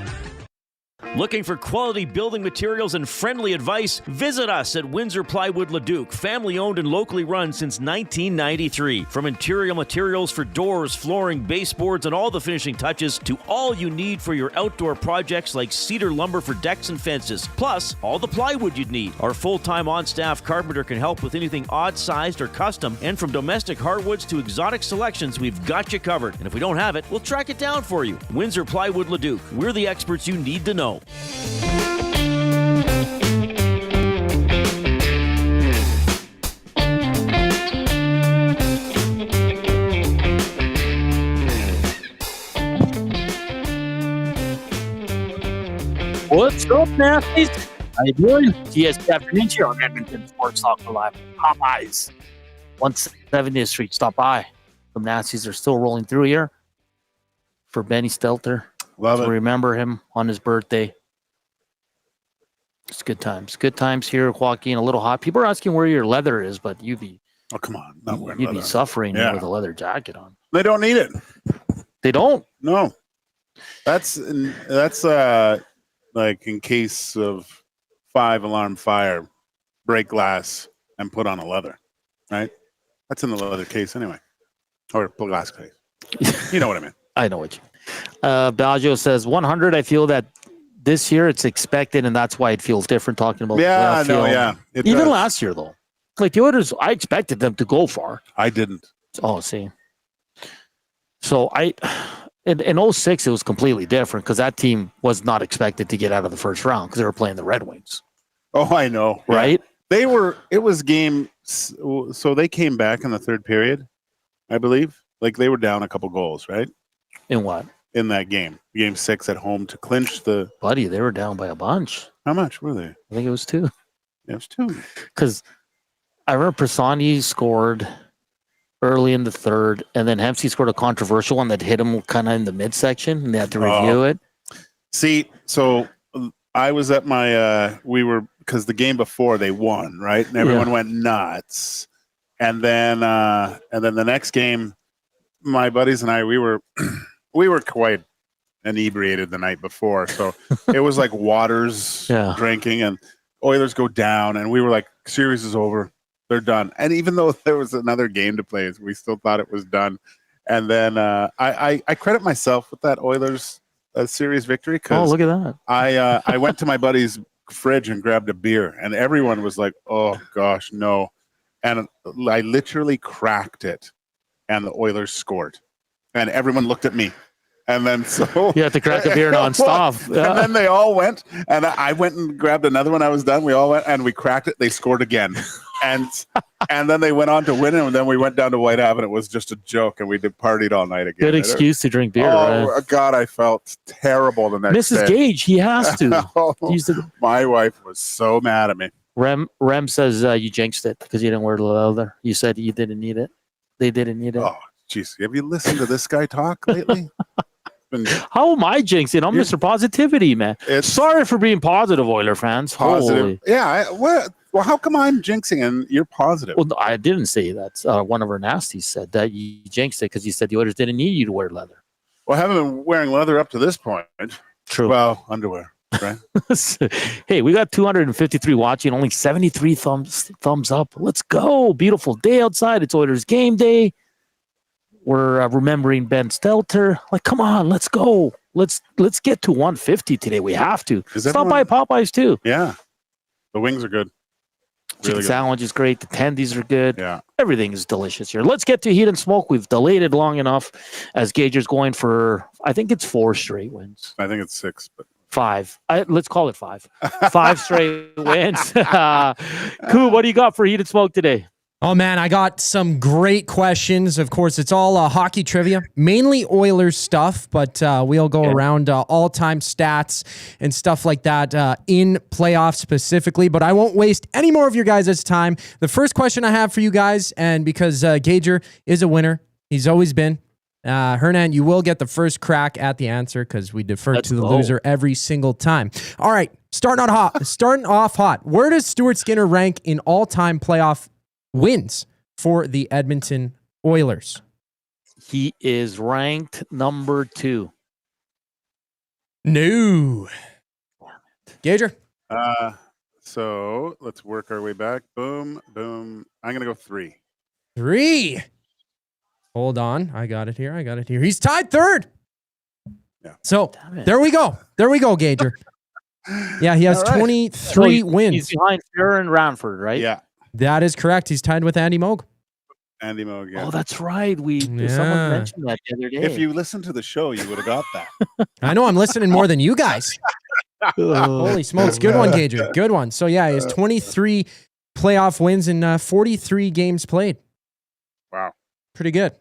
Looking for quality building materials and friendly advice? Visit us at Windsor Plywood Leduc, family owned and locally run since 1993. From interior materials for doors, flooring, baseboards, and all the finishing touches to all you need for your outdoor projects like cedar lumber for decks and fences, plus all the plywood you'd need. Our full-time on-staff carpenter can help with anything odd-sized or custom, and from domestic hardwoods to exotic selections, we've got you covered. And if we don't have it, we'll track it down for you. Windsor Plywood Leduc. We're the experts you need to know. What's up, Nasties? How you doing? EST afternoon here on Edmonton Sports Talk Live. Popeyes, 170th Street. Stop by. Some Nasties are still rolling through here. For Benny Stelter. Love it. Remember him on his birthday. It's good times. Good times here, Joaquin. A little hot. People are asking where your leather is, but you'd be. Oh, come on. Not wearing You'd leather. be suffering with a leather jacket on. They don't need it. They don't? No. That's like in case of 5-alarm fire, break glass and put on a leather, right? That's in the leather case anyway. Or glass case. You know what I mean. I know what you mean. Baggio says 100. I feel that this year it's expected, and that's why it feels different talking about Yeah, no, yeah. Even does. last year, though. Like the Oilers, I expected them to go far. I didn't. Oh, see. So in 06, it was completely different because that team was not expected to get out of the first round because they were playing the Red Wings. Oh, I know. Right? Yeah. It was game. So they came back in the third period, I believe. Like they were down a couple goals, right? In what? In that game. Game 6 at home to clinch the. Buddy, they were down by a bunch. How much were they? I think it was 2. It was 2. Because I remember Persani scored early in the third, and then Hempsey scored a controversial one that hit him kind of in the midsection, and they had to review it. See, so I was at my because the game before they won, right? And everyone went nuts. And then the next game, my buddies and I, we were quite inebriated the night before. So it was like Waters drinking, and Oilers go down, and we were like, series is over. They're done. And even though there was another game to play, we still thought it was done. And then I credit myself with that Oilers series victory. Oh, look at that. I went to my buddy's fridge and grabbed a beer, and everyone was like, oh, gosh, no. And I literally cracked it, and the Oilers scored. And everyone looked at me. And then so you have to crack a beer nonstop. And then they all went, and I went and grabbed another one. I was done. We all went and we cracked it. They scored again, and then they went on to win it. And then we went down to White Ave, and it was just a joke. And we partied all night again. Good excuse to drink beer. Oh right? God, I felt terrible the next day. Mrs. Gage, he has to. My wife was so mad at me. Rem says you jinxed it because you didn't wear the leather. You said you didn't need it. They didn't need it. Oh, jeez, have you listened to this guy talk lately? How am I jinxing? I'm Mr. Positivity, man. Sorry for being positive, Oiler fans. Positive. Holy. Yeah. Well, how come I'm jinxing and you're positive? Well, I didn't say that. One of our nasties said that you jinxed it because you said the Oilers didn't need you to wear leather. Well, I haven't been wearing leather up to this point. True. Well, underwear, right? Hey, we got 253 watching, only 73 thumbs up. Let's go. Beautiful day outside. It's Oilers game day. We're remembering Ben Stelter. Like, come on, let's go. Let's get to 150 today. We have to. Stop by Popeyes too. Yeah, the wings are good. Chicken sandwich is great. The tendies are good. Yeah, everything is delicious here. Let's get to Heat and Smoke. We've delayed it long enough, as Gage is going for. I think it's 4 straight wins. I think it's 6, but 5. Let's call it 5. 5 straight wins. Cool. What do you got for Heat and Smoke today? Oh, man, I got some great questions. Of course, it's all hockey trivia, mainly Oilers stuff, but we'll go around all-time stats and stuff like that in playoffs specifically, but I won't waste any more of your guys' time. The first question I have for you guys, and because Gager is a winner, he's always been, Hernan, you will get the first crack at the answer because we defer to the loser every single time. All right, starting off hot. Where does Stuart Skinner rank in all-time playoff wins for the Edmonton Oilers? He is ranked number 2. No. Gager? So let's work our way back. Boom, boom. I'm going to go 3. 3. Hold on. I got it here. He's tied 3rd. Yeah. So there we go, Gager. Yeah, he has 23 wins. He's behind Fuhr and Ranford, right? Yeah. That is correct. He's tied with Andy Moog. Andy Moog, yeah. Oh, that's right. Someone mentioned that the other day. If you listened to the show, you would have got that. I know I'm listening more than you guys. Holy smokes. Good one, Gager. Good one. So, yeah, he has 23 playoff wins in 43 games played. Wow. Pretty good.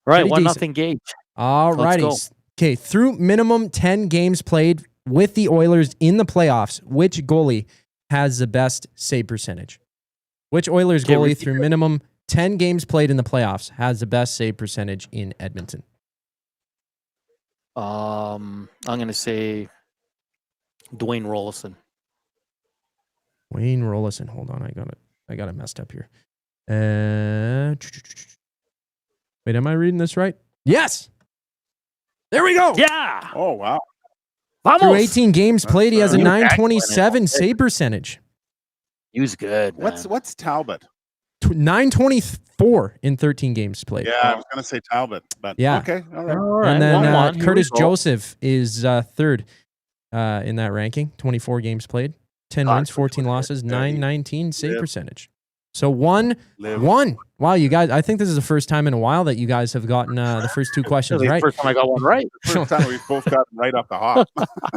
Right, 1-0 Gage. All righty. Okay, through minimum 10 games played with the Oilers in the playoffs, which goalie has the best save percentage? Which Oilers goalie through minimum 10 games played in the playoffs has the best save percentage in Edmonton? I'm going to say Dwayne Rollison. Wayne Rollison. Hold on, I got it messed up here. Wait, am I reading this right? Yes. There we go. Yeah. Oh, wow. Through 18 games played, he has a 927 save percentage. He was good. Man. What's Talbot? 924 in 13 games played. Yeah, I was going to say Talbot, but yeah. Okay, all right. And then Curtis Joseph is third in that ranking. 24 games played, 10 wins, 14 losses, 919 save percentage. So one. Wow, you guys! I think this is the first time in a while that you guys have gotten the first two questions right. First time I got one right. First time we've both gotten right off the hop.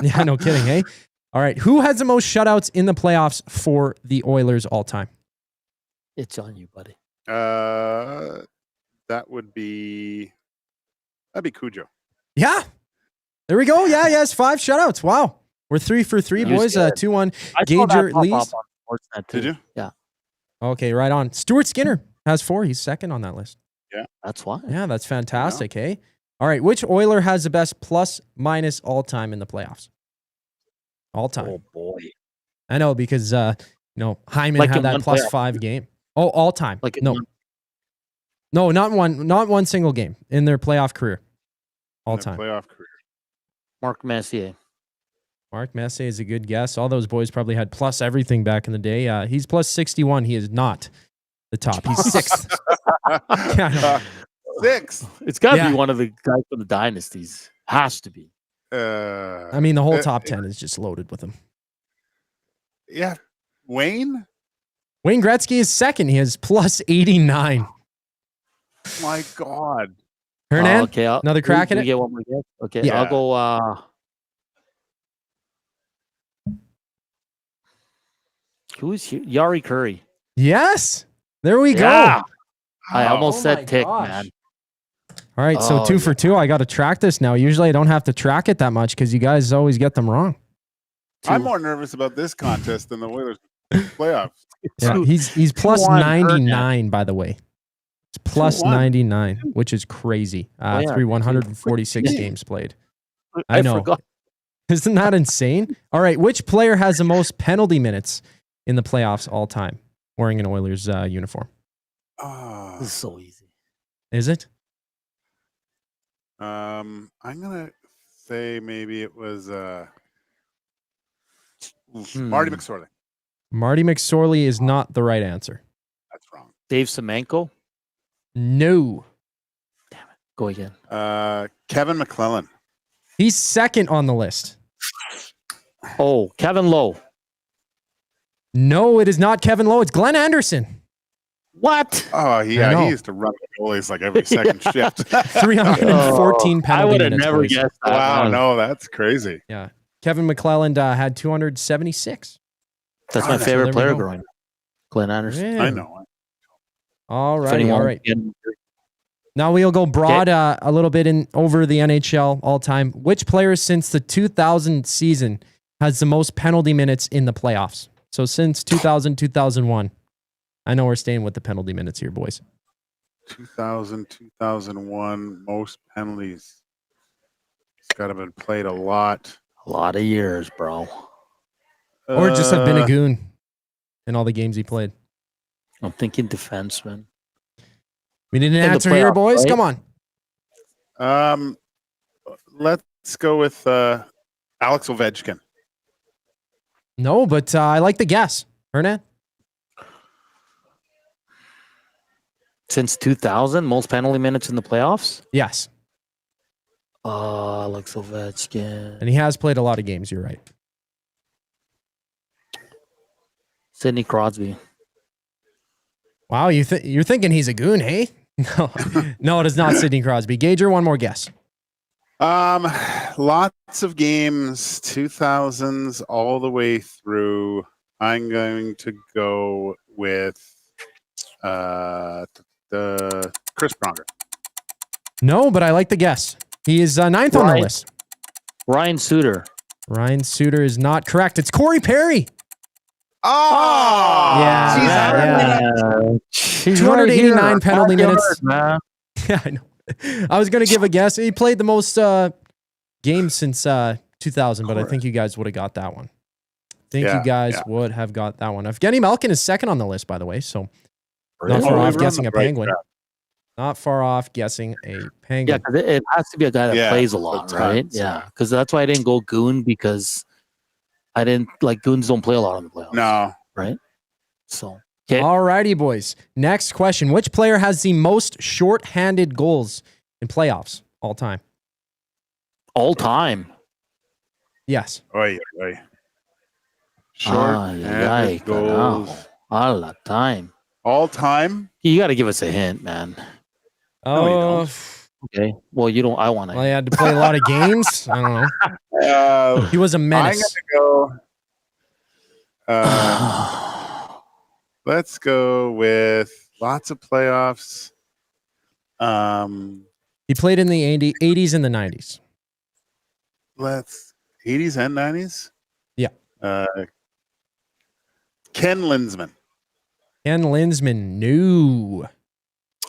Yeah, no kidding, hey? All right, who has the most shutouts in the playoffs for the Oilers all time? It's on you, buddy. That'd be Cujo. Yeah, there we go. Yeah, yes, 5 shutouts. Wow, we're 3 for 3, boys. 2-1. Gager leads. Did you? Yeah. Okay, right on. Stuart Skinner has 4. He's second on that list. Yeah, that's why. Yeah, that's fantastic. Yeah. Hey, all right. Which Oiler has the best plus minus all time in the playoffs? All time. Oh boy, I know because Hyman had that +5 game. Oh, all time. No, not one single game in their playoff career. All time. Playoff career. Mark Messier. Mark Messier is a good guess. All those boys probably had plus everything back in the day. He's plus 61. He is not the top. He's 6th. Yeah, 6th. It's got to be one of the guys from the dynasties. Has to be. I mean, the whole top 10 is just loaded with them. Yeah. Wayne Gretzky is second. He has plus 89. My God. Hernan, okay, another crack at it? Get one more guess? Okay, yeah. I'll go... Who's here? Yari Curry. Yes. There we go. I almost said Tick, man. All right, so 2 for 2. I got to track this now. Usually I don't have to track it that much because you guys always get them wrong. I'm more nervous about this contest than the Oilers playoffs. Yeah, he's plus 99, by the way. It's plus 99, which is crazy. Through 146 games played. I know. Forgot. Isn't that insane? All right, which player has the most penalty minutes in the playoffs all time wearing an Oilers uniform? This is so easy. Is it? I'm gonna say maybe it was Marty McSorley. Marty McSorley is not the right answer. That's wrong. Dave Semenko? No. Damn it. Go again. Kevin McClellan. He's second on the list. Oh, Kevin Lowe. No, it is not Kevin Lowe. It's Glenn Anderson. What? Oh, yeah. He used to run the goalies like every second shift. 314 penalty I would have minutes. never guessed that. Wow, no, that's crazy. Yeah. Kevin McClelland had 276. That's my favorite player growing up. Glenn Anderson. Yeah. I know. All right. Now we'll go broad a little bit over the NHL all time. Which player since the 2000 season has the most penalty minutes in the playoffs? So since 2000, 2001. I know we're staying with the penalty minutes here, boys. 2000, 2001, most penalties. It's got to have been played a lot. A lot of years, bro. Or just have been a goon in all the games he played. I'm thinking defenseman. We need an answer here, boys. Right? Come on. Let's go with Alex Ovechkin. No, but I like the guess. Hernan? Since 2000, most penalty minutes in the playoffs? Yes. Alex Ovechkin. And he has played a lot of games, you're right. Sidney Crosby. Wow, you're thinking he's a goon, hey? No, it is not Sidney Crosby. Gager, one more guess. Lots of games, 2000s all the way through. I'm going to go with the Chris Pronger. No, but I like the guess. He is ninth on the list. Ryan Suter. Ryan Suter is not correct. It's Corey Perry. Oh! Yeah. 289 penalty minutes. Yeah, I know. I was going to give a guess. He played the most game since 2000, but I think you guys would have got that one. You guys would have got that one. Evgeny Malkin is second on the list, by the way, so not far off guessing a Penguin. Not far off guessing a Penguin. Yeah, because it has to be a guy that plays a lot, right? Yeah, because that's why I didn't go Goon, because I didn't like Goons don't play a lot in the playoffs. No. Right? So, All righty, boys. Next question. Which player has the most short-handed goals in playoffs all time? All time? Yes. Oy. Short-handed goals. All the time. All time? You got to give us a hint, man. Oh, you don't. Okay. Well, you don't. I want to. Well, he had to play a lot of games. I don't know. He was a menace. I'm going to go. Let's go with lots of playoffs. He played in the 80s and the 90s. 80s and 90s? Yeah. Ken Linsman. Ken Linsman, no.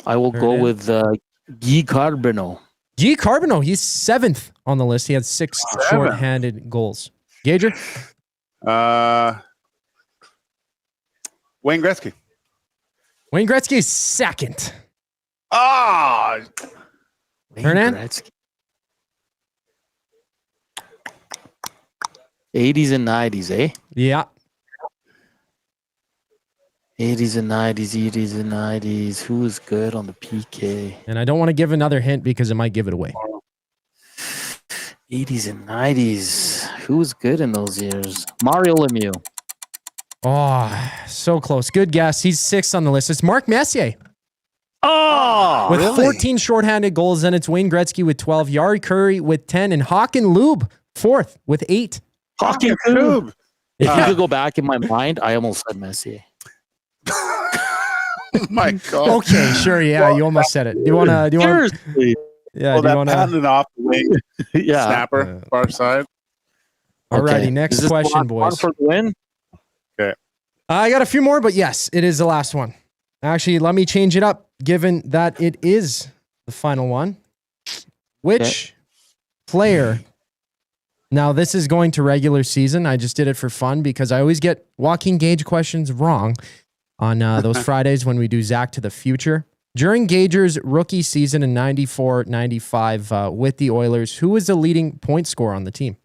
I will go with Guy Carbonneau. Guy Carbonneau, he's 7th on the list. He had 6 short-handed goals. Gager? Wayne Gretzky. Wayne Gretzky is 2nd. Ah! Hernan? 80s and 90s, eh? Yeah. 80s and 90s. Who is good on the PK? And I don't want to give another hint because it might give it away. 80s and 90s. Who was good in those years? Mario Lemieux. Oh, so close. Good guess. He's 6th on the list. It's Mark Messier. Oh, with 14 shorthanded goals. Then it's Wayne Gretzky with 12, Jari Kurri with 10, and Håkan Lube 4th with 8. Håkan Lube. If you could go back in my mind, I almost said Messier. My God. Okay, sure. Yeah, you almost said it. Do you want to? Seriously. Yeah. Well, do you that want patented off the wing Yeah. snapper, far side. Alrighty, next question, boys. For the win? Okay. I got a few more, but yes, it is the last one. Actually, let me change it up, given that it is the final one. Which player? Now, this is going to regular season. I just did it for fun because I always get Joaquin Gage questions wrong on those Fridays when we do Zach to the Future. During Gager's rookie season in 94-95 with the Oilers, who was the leading point scorer on the team?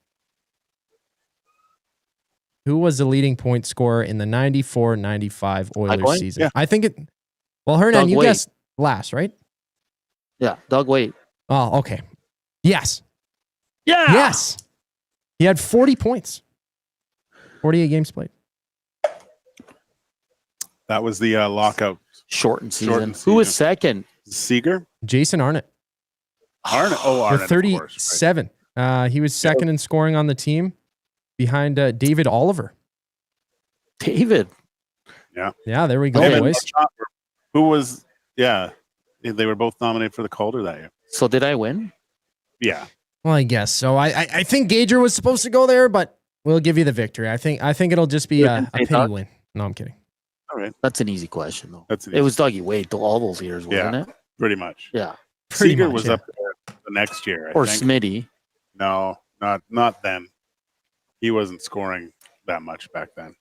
Who was the leading point scorer in the 94-95 Oilers season? Yeah. I think it... Well, Hernan, Doug you Weight. guessed last, right? Yeah, Doug Weight. Oh, okay. Yes. Yeah. Yes. He had 40 points. 48 games played. That was the lockout. Shortened season. Who was second? Seager? Jason Arnott. Arnott. Oh, Arnott. With 37. He was second in scoring on the team behind David Oliver. David. Yeah. Yeah, there we go, Him and boys. Marchand who was, they were both nominated for the Calder that year. So did I win? Yeah. Well, I guess so. I think Gager was supposed to go there, but we'll give you the victory. I think it'll just be a pity win. No, I'm kidding. All right. That's an easy question, though. That's it was Dougie Weight all those years, wasn't it? Pretty much. Yeah. Seager was up there the next year, I Or think. Smitty. No, not then. He wasn't scoring that much back then.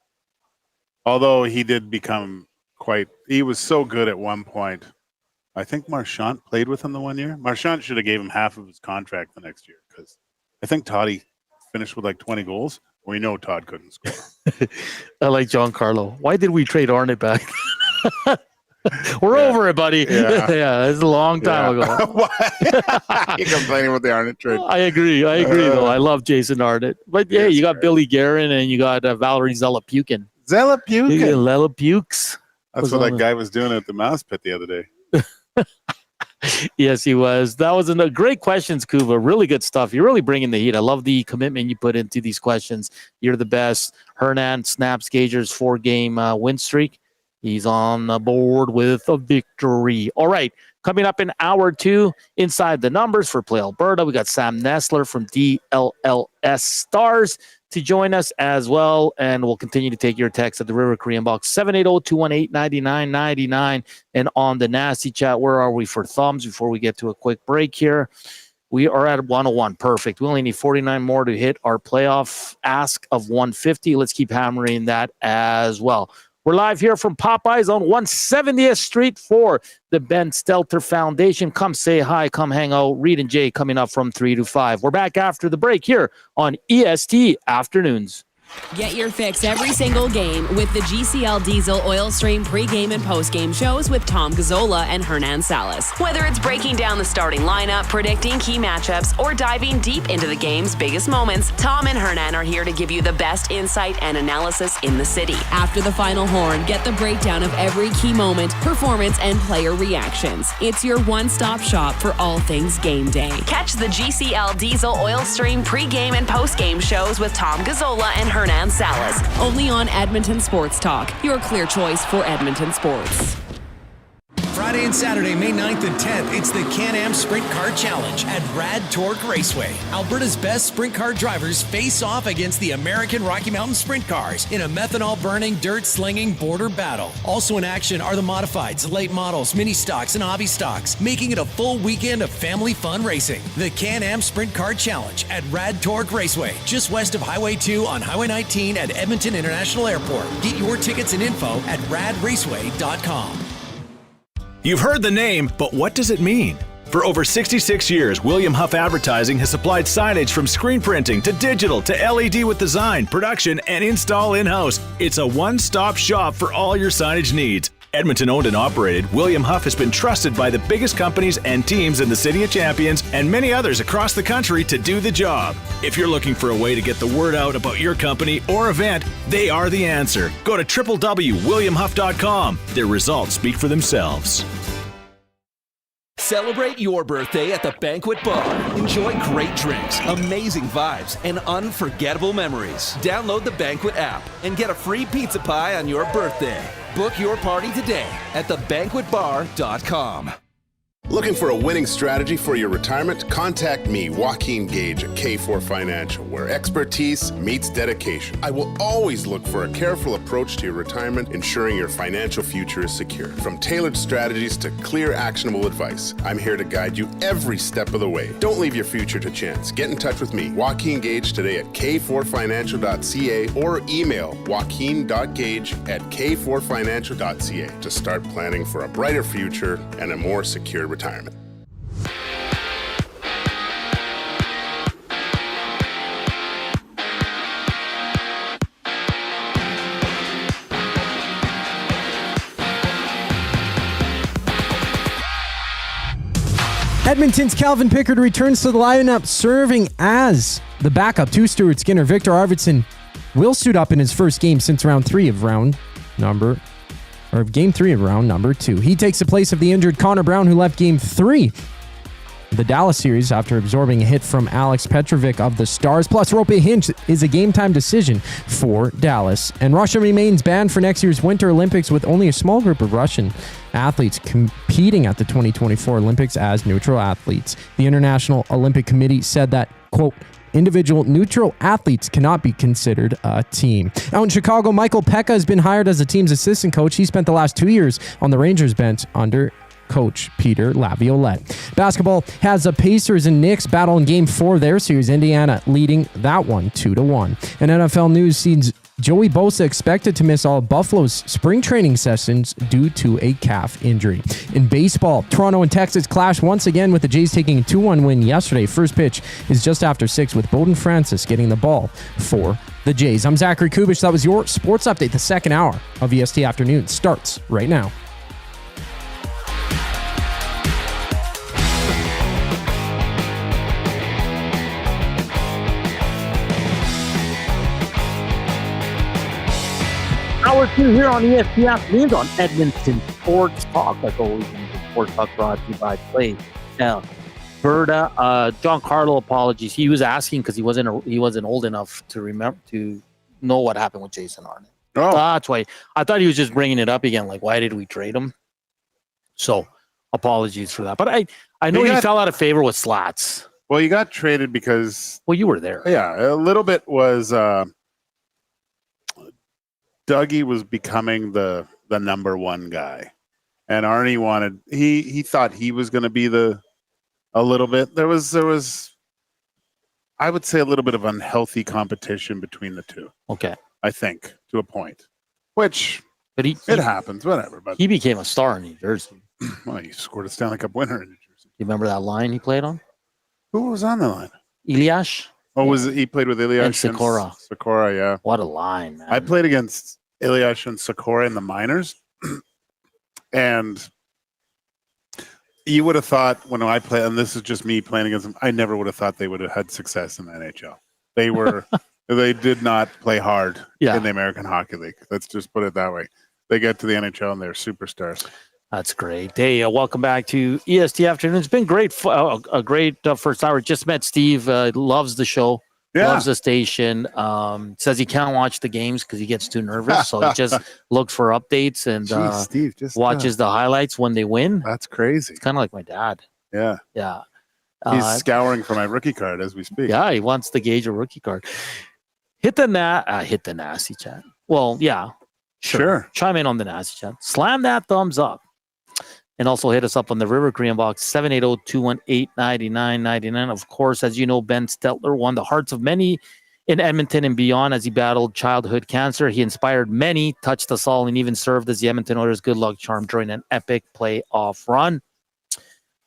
Although he did become he was so good at one point. I think Marchand played with him the one year. Marchand should have gave him half of his contract the next year because I think Toddy finished with like 20 goals. We know Todd couldn't score. I like John Carlo. Why did we trade Arnott back? We're over it, buddy. Yeah. It's a long time ago. You're complaining about the Arnott trade. I agree, though. I love Jason Arnott. But yeah, you got Billy Guerin and you got Valerie Zelapukin. Zelapukes. That's what that guy was doing at the mouse pit the other day. Yes, he was. That was a great questions, Kuba. Really good stuff. You're really bringing the heat. I love the commitment you put into these questions. You're the best. Hernan snaps Gager's 4-game win streak. He's on the board with a victory. All right. Coming up in hour 2, inside the numbers for Play Alberta, we got Sam Nestler from DLLS Stars to join us as well. And we'll continue to take your text at the River Korean Box 780-218-9999. And on the Nasty Chat, where are we for thumbs before we get to a quick break here? We are at 101. Perfect. We only need 49 more to hit our playoff ask of 150. Let's keep hammering that as well. We're live here from Popeyes on 170th Street for the Ben Stelter Foundation. Come say hi. Come hang out. Reed and Jay coming up from 3 to 5. We're back after the break here on EST Afternoons. Get your fix every single game with the GCL Diesel Oil Stream pregame and postgame shows with Tom Gazzola and Hernan Salas. Whether it's breaking down the starting lineup, predicting key matchups, or diving deep into the game's biggest moments, Tom and Hernan are here to give you the best insight and analysis in the city. After the final horn, get the breakdown of every key moment, performance, and player reactions. It's your one-stop shop for all things game day. Catch the GCL Diesel Oil Stream pregame and postgame shows with Tom Gazzola and Hernan Salas, only on Edmonton Sports Talk, your clear choice for Edmonton sports. Friday and Saturday, May 9th and 10th, it's the Can-Am Sprint Car Challenge at Rad Torque Raceway. Alberta's best sprint car drivers face off against the American Rocky Mountain Sprint Cars in a methanol-burning, dirt-slinging border battle. Also in action are the modifieds, late models, mini stocks, and hobby stocks, making it a full weekend of family fun racing. The Can-Am Sprint Car Challenge at Rad Torque Raceway, just west of Highway 2 on Highway 19 at Edmonton International Airport. Get your tickets and info at radraceway.com. You've heard the name, but what does it mean? For over 66 years, William Huff Advertising has supplied signage from screen printing to digital to LED with design, production, and install in-house. It's a one-stop shop for all your signage needs. Edmonton owned and operated, William Huff has been trusted by the biggest companies and teams in the City of Champions and many others across the country to do the job. If you're looking for a way to get the word out about your company or event, they are the answer. Go to www.williamhuff.com. Their results speak for themselves. Celebrate your birthday at the Banquet Bar. Enjoy great drinks, amazing vibes, and unforgettable memories. Download the Banquet app and get a free pizza pie on your birthday. Book your party today at thebanquetbar.com. Looking for a winning strategy for your retirement? Contact me, Joaquin Gage at K4 Financial, where expertise meets dedication. I will always look for a careful approach to your retirement, ensuring your financial future is secure. From tailored strategies to clear, actionable advice, I'm here to guide you every step of the way. Don't leave your future to chance. Get in touch with me, Joaquin Gage, today at k4financial.ca or email joaquin.gage@k4financial.ca to start planning for a brighter future and a more secure retirement. Edmonton's Calvin Pickard returns to the lineup, serving as the backup to Stuart Skinner. Viktor Arvidsson will suit up in his first game since game 3 of round number 2. He takes the place of the injured Connor Brown, who left game 3 of the Dallas series after absorbing a hit from Alex Petrovic of the Stars. Plus, Rope Hinch is a game-time decision for Dallas. And Russia remains banned for next year's Winter Olympics, with only a small group of Russian athletes competing at the 2024 Olympics as neutral athletes. The International Olympic Committee said that, quote, individual neutral athletes cannot be considered a team. Out in Chicago, Michael Pekka has been hired as the team's assistant coach. He spent the last 2 years on the Rangers bench under coach Peter Laviolette. Basketball has the Pacers and Knicks battle in Game 4 of their series, Indiana leading that one 2-1. And NFL news sees Joey Bosa expected to miss all of Buffalo's spring training sessions due to a calf injury. In baseball, Toronto and Texas clash once again, with the Jays taking a 2-1 win yesterday. First pitch is just after 6, with Bowden Francis getting the ball for the Jays. I'm Zachary Kubusch. That was your sports update. The second hour of EST Afternoon starts right now. Hour 2 here on EST Afternoons on Edmonton Sports Talk. Like always, Sports Talk brought to you by Play Alberta. John Carlo, apologies. He was asking because he wasn't old enough to remember to know what happened with Jason Arnott. Oh, that's why. I thought he was just bringing it up again. Like, why did we trade him? So, apologies for that. But I know he fell out of favor with Slats. Well, you got traded because. Well, you were there. Yeah, a little bit was. Dougie was becoming the number one guy, and Arnie he thought he was going to be the a little bit. There was, I would say, a little bit of unhealthy competition between the two. Okay. I think, to a point, which but it happens, whatever. But he became a star in New Jersey. Well, he scored a Stanley Cup winner in New Jersey. You remember that line he played on? Who was on the line? Elias. Oh, was it, he played with Elias and Sikora? Sikora, yeah. What a line, man. I played against Elias and Sikora in the minors, and you would have thought when I play, and this is just me playing against them, I never would have thought they would have had success in the NHL. They were, they did not play hard in the American Hockey League. Let's just put it that way. They get to the NHL and they're superstars. That's great. Hey, welcome back to EST Afternoon. It's been great, a great first hour. Just met Steve. Loves the show. Loves the station. Says he can't watch the games because he gets too nervous. So he just looks for updates and Steve, just watches the highlights when they win. That's crazy. It's kind of like my dad. Yeah. Yeah. He's scouring for my rookie card as we speak. Yeah, he wants the Gage rookie card. Hit the nasty chat. Well, yeah. Sure. Chime in on the nasty chat. Slam that thumbs up. And also hit us up on the River Korean box, 780-218-9999. Of course, as you know, Ben Stelter won the hearts of many in Edmonton and beyond as he battled childhood cancer. He inspired many, touched us all, and even served as the Edmonton Oilers' good luck charm during an epic playoff run.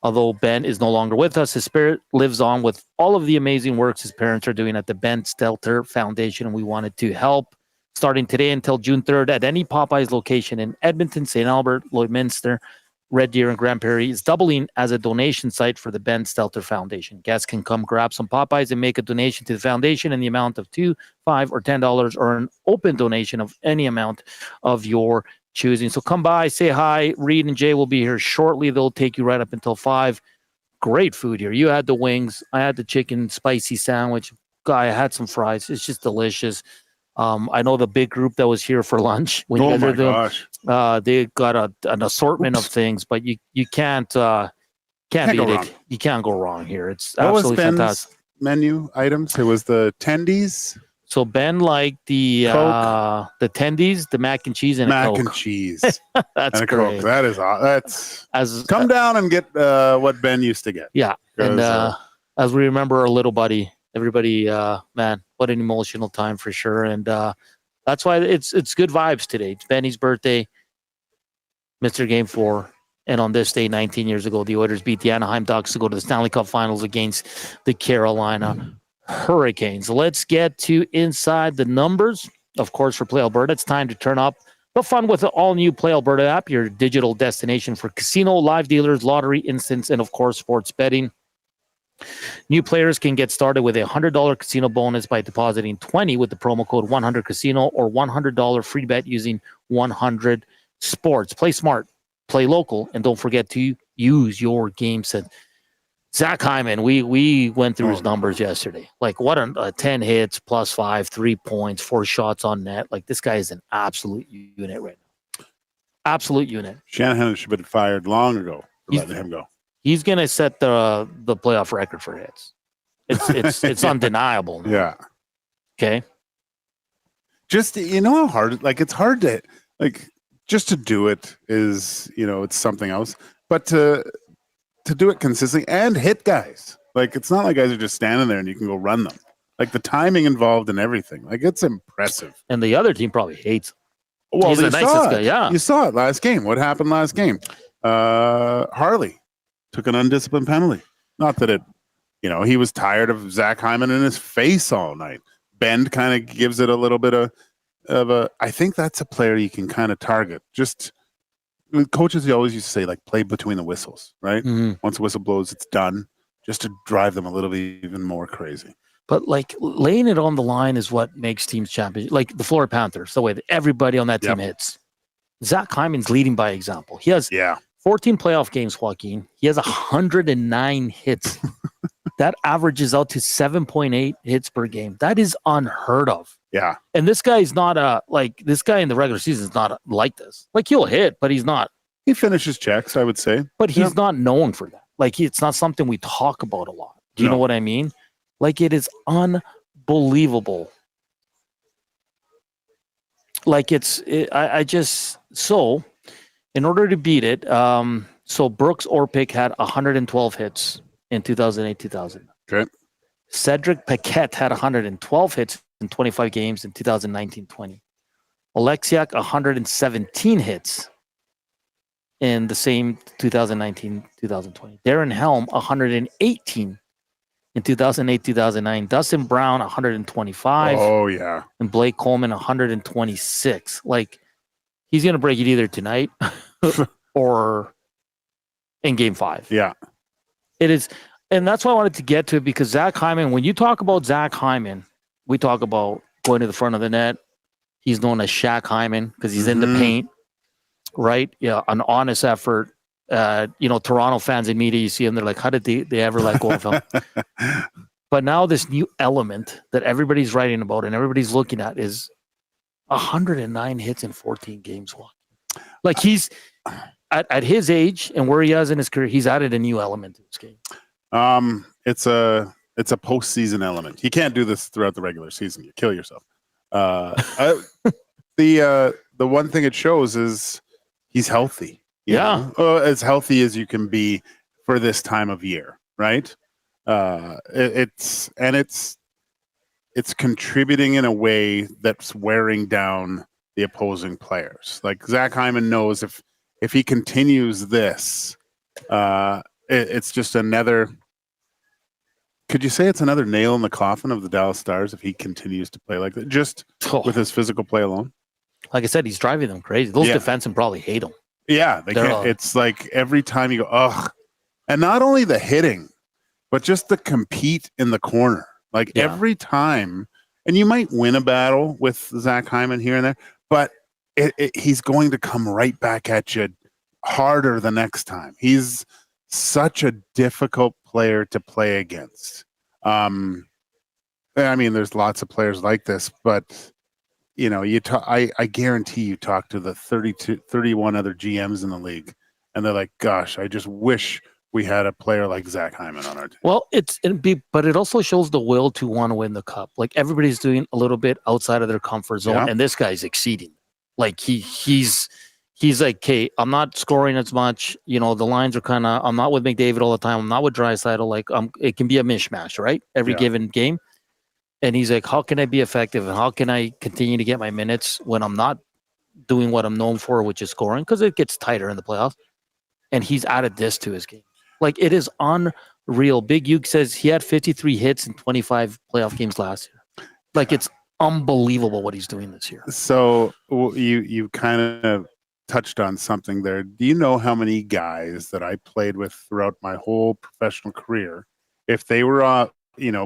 Although Ben is no longer with us, his spirit lives on with all of the amazing works his parents are doing at the Ben Stelter Foundation, and we wanted to help. Starting today until June 3rd at any Popeyes location in Edmonton, St. Albert, Lloydminster, Red Deer, and Grand Prairie is doubling as a donation site for the Ben Stelter Foundation. Guests can come grab some Popeyes and make a donation to the foundation in the amount of $2, $5, or $10, or an open donation of any amount of your choosing. So come by, say hi. Reed and Jay will be here shortly. They'll take you right up until 5. Great food here. You had the wings. I had the chicken spicy sandwich. I had some fries. It's just delicious. I know the big group that was here for lunch. When you guys gosh. They got an assortment of things, but you can't beat it. You can't go wrong here. It's absolutely fantastic. Menu items. It was the tendies. So Ben liked the tendies, the mac and cheese, and mac a Coke. And cheese. That's and great. Coke. That's come down and get what Ben used to get. Yeah, and as we remember our little buddy. Everybody, man, what an emotional time for sure. And that's why it's good vibes today. It's Benny's birthday, Mr. Game 4. And on this day, 19 years ago, the Oilers beat the Anaheim Ducks to go to the Stanley Cup Finals against the Carolina Hurricanes. Let's get to inside the numbers. Of course, for Play Alberta, it's time to turn up the fun with the all-new Play Alberta app, your digital destination for casino, live dealers, lottery, instants, and, of course, sports betting. New players can get started with a $100 casino bonus by depositing $20 with the promo code 100casino or $100 free bet using 100 sports. Play smart, play local, and don't forget to use your game set. Zach Hyman, we went through his numbers yesterday. Like, what a 10 hits, +5, 3 points, 4 shots on net. Like, this guy is an absolute unit right now. Absolute unit. Shanahan should have been fired long ago for letting him go. He's going to set the playoff record for hits. It's undeniable. Yeah. Okay. Just, you know how hard, like, it's hard to, like, just to do it is, you know, it's something else. But to do it consistently and hit guys. Like, it's not like guys are just standing there and you can go run them. Like, the timing involved and everything. Like, it's impressive. And the other team probably hates him. Well, he's the nicest guy. Yeah. You saw it last game. What happened last game? Harley took an undisciplined penalty. Not that it, you know, he was tired of Zach Hyman in his face all night. Bend kind of gives it a little bit of a, I think that's a player you can kind of target. Just, coaches, they always used to say, like, play between the whistles, right? Mm-hmm. Once the whistle blows, it's done. Just to drive them a little bit even more crazy. But, like, laying it on the line is what makes teams champions. Like the Florida Panthers, the way that everybody on that team hits. Zach Hyman's leading by example. He has 14 playoff games, Joaquin. He has 109 hits. That averages out to 7.8 hits per game. That is unheard of. Yeah. And this guy is not this guy in the regular season is not like this. Like, he'll hit, but he's not. He finishes checks, I would say. But he's not known for that. Like, it's not something we talk about a lot. Do you know what I mean? Like, it is unbelievable. Like, so in order to beat it, so Brooks Orpik had 112 hits. in 2008-2009. Okay. Cedric Paquette had 112 hits in 25 games in 2019-20. Oleksiak 117 hits in the same 2019-2020. Darren Helm 118 in 2008-2009. Dustin Brown 125. Oh yeah. And Blake Coleman 126. Like, he's gonna break it either tonight or in Game 5. Yeah. It is, and that's why I wanted to get to it, because Zach Hyman, when you talk about Zach Hyman, we talk about going to the front of the net. He's known as Shaq Hyman because he's in the paint, right? Yeah, an honest effort. Toronto fans in media, you see them, they're like, how did they ever let go of him? But now this new element that everybody's writing about and everybody's looking at is 109 hits in 14 games. Like, he's at his age and where he is in his career, he's added a new element to his game. It's a postseason element. You can't do this throughout the regular season. You kill yourself. The one thing it shows is he's healthy. Yeah. As healthy as you can be for this time of year, right? It's contributing in a way that's wearing down the opposing players. Like, Zach Hyman knows if he continues this, it's just another. Could you say it's another nail in the coffin of the Dallas Stars if he continues to play like that, just with his physical play alone? Like I said, he's driving them crazy. Those defensemen probably hate him. Yeah, they can't. It's like every time you go, ugh. And not only the hitting, but just the compete in the corner. Like every time, and you might win a battle with Zach Hyman here and there, but he's going to come right back at you harder the next time. He's such a difficult player to play against. I mean, there's lots of players like this, but I guarantee you talk to the 31 other GMs in the league, and they're like, gosh, I just wish we had a player like Zach Hyman on our team. Well, but it also shows the will to want to win the cup. Like, everybody's doing a little bit outside of their comfort zone, and this guy's exceeding. Like, he's like, okay, I'm not scoring as much. The lines are kind of, I'm not with McDavid all the time. I'm not with Draisaitl. Like, it can be a mishmash, right? Every given game. And he's like, how can I be effective? And how can I continue to get my minutes when I'm not doing what I'm known for, which is scoring? Because it gets tighter in the playoffs. And he's added this to his game. Like, it is unreal. Big Uke says he had 53 hits in 25 playoff games last year. Like, it's unbelievable what he's doing this year. So you kind of touched on something there. Do you know how many guys that I played with throughout my whole professional career, if they were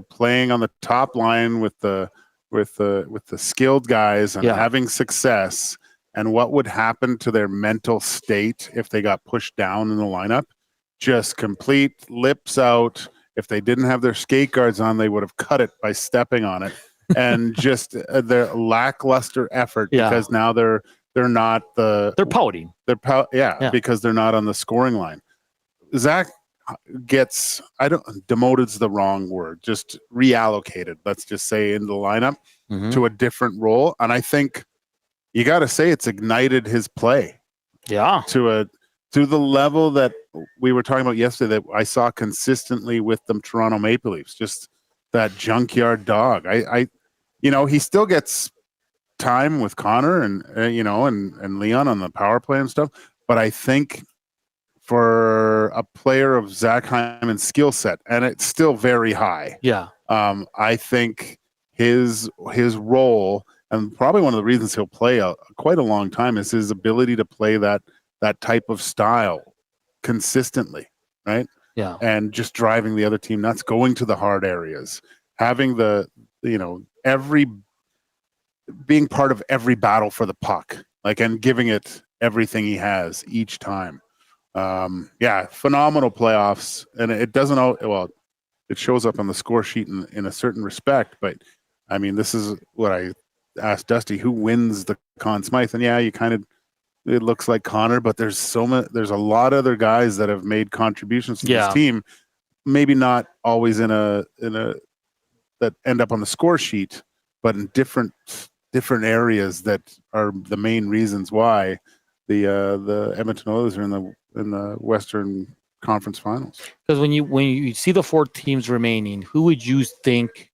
playing on the top line with the skilled guys and having success, and what would happen to their mental state if they got pushed down in the lineup? Just complete lips out. If they didn't have their skate guards on, they would have cut it by stepping on it. And just their lackluster effort, because now they're not they're pouting. Because they're not on the scoring line. Zach gets, demoted's the wrong word, just reallocated, let's just say, in the lineup to a different role. And I think you got to say it's ignited his play. Yeah. To the level that we were talking about yesterday, that I saw consistently with the Toronto Maple Leafs, just that junkyard dog. He still gets time with Connor and Leon on the power play and stuff. But I think for a player of Zach Hyman's skill set, and it's still very high. Yeah. I think his role, and probably one of the reasons he'll play quite a long time, is his ability to play that type of style consistently, right? Yeah. And just driving the other team nuts, going to the hard areas, having being part of every battle for the puck, and giving it everything he has each time. Phenomenal playoffs. And it doesn't, it shows up on the score sheet in a certain respect, but I mean, this is what I asked Dusty, who wins the Conn Smythe? And it looks like Connor, but there's a lot of other guys that have made contributions to this team, maybe not always in a that end up on the score sheet, but in different areas that are the main reasons why the Edmonton Oilers are in the Western conference finals. Because when you see the 4 teams remaining, who would you think?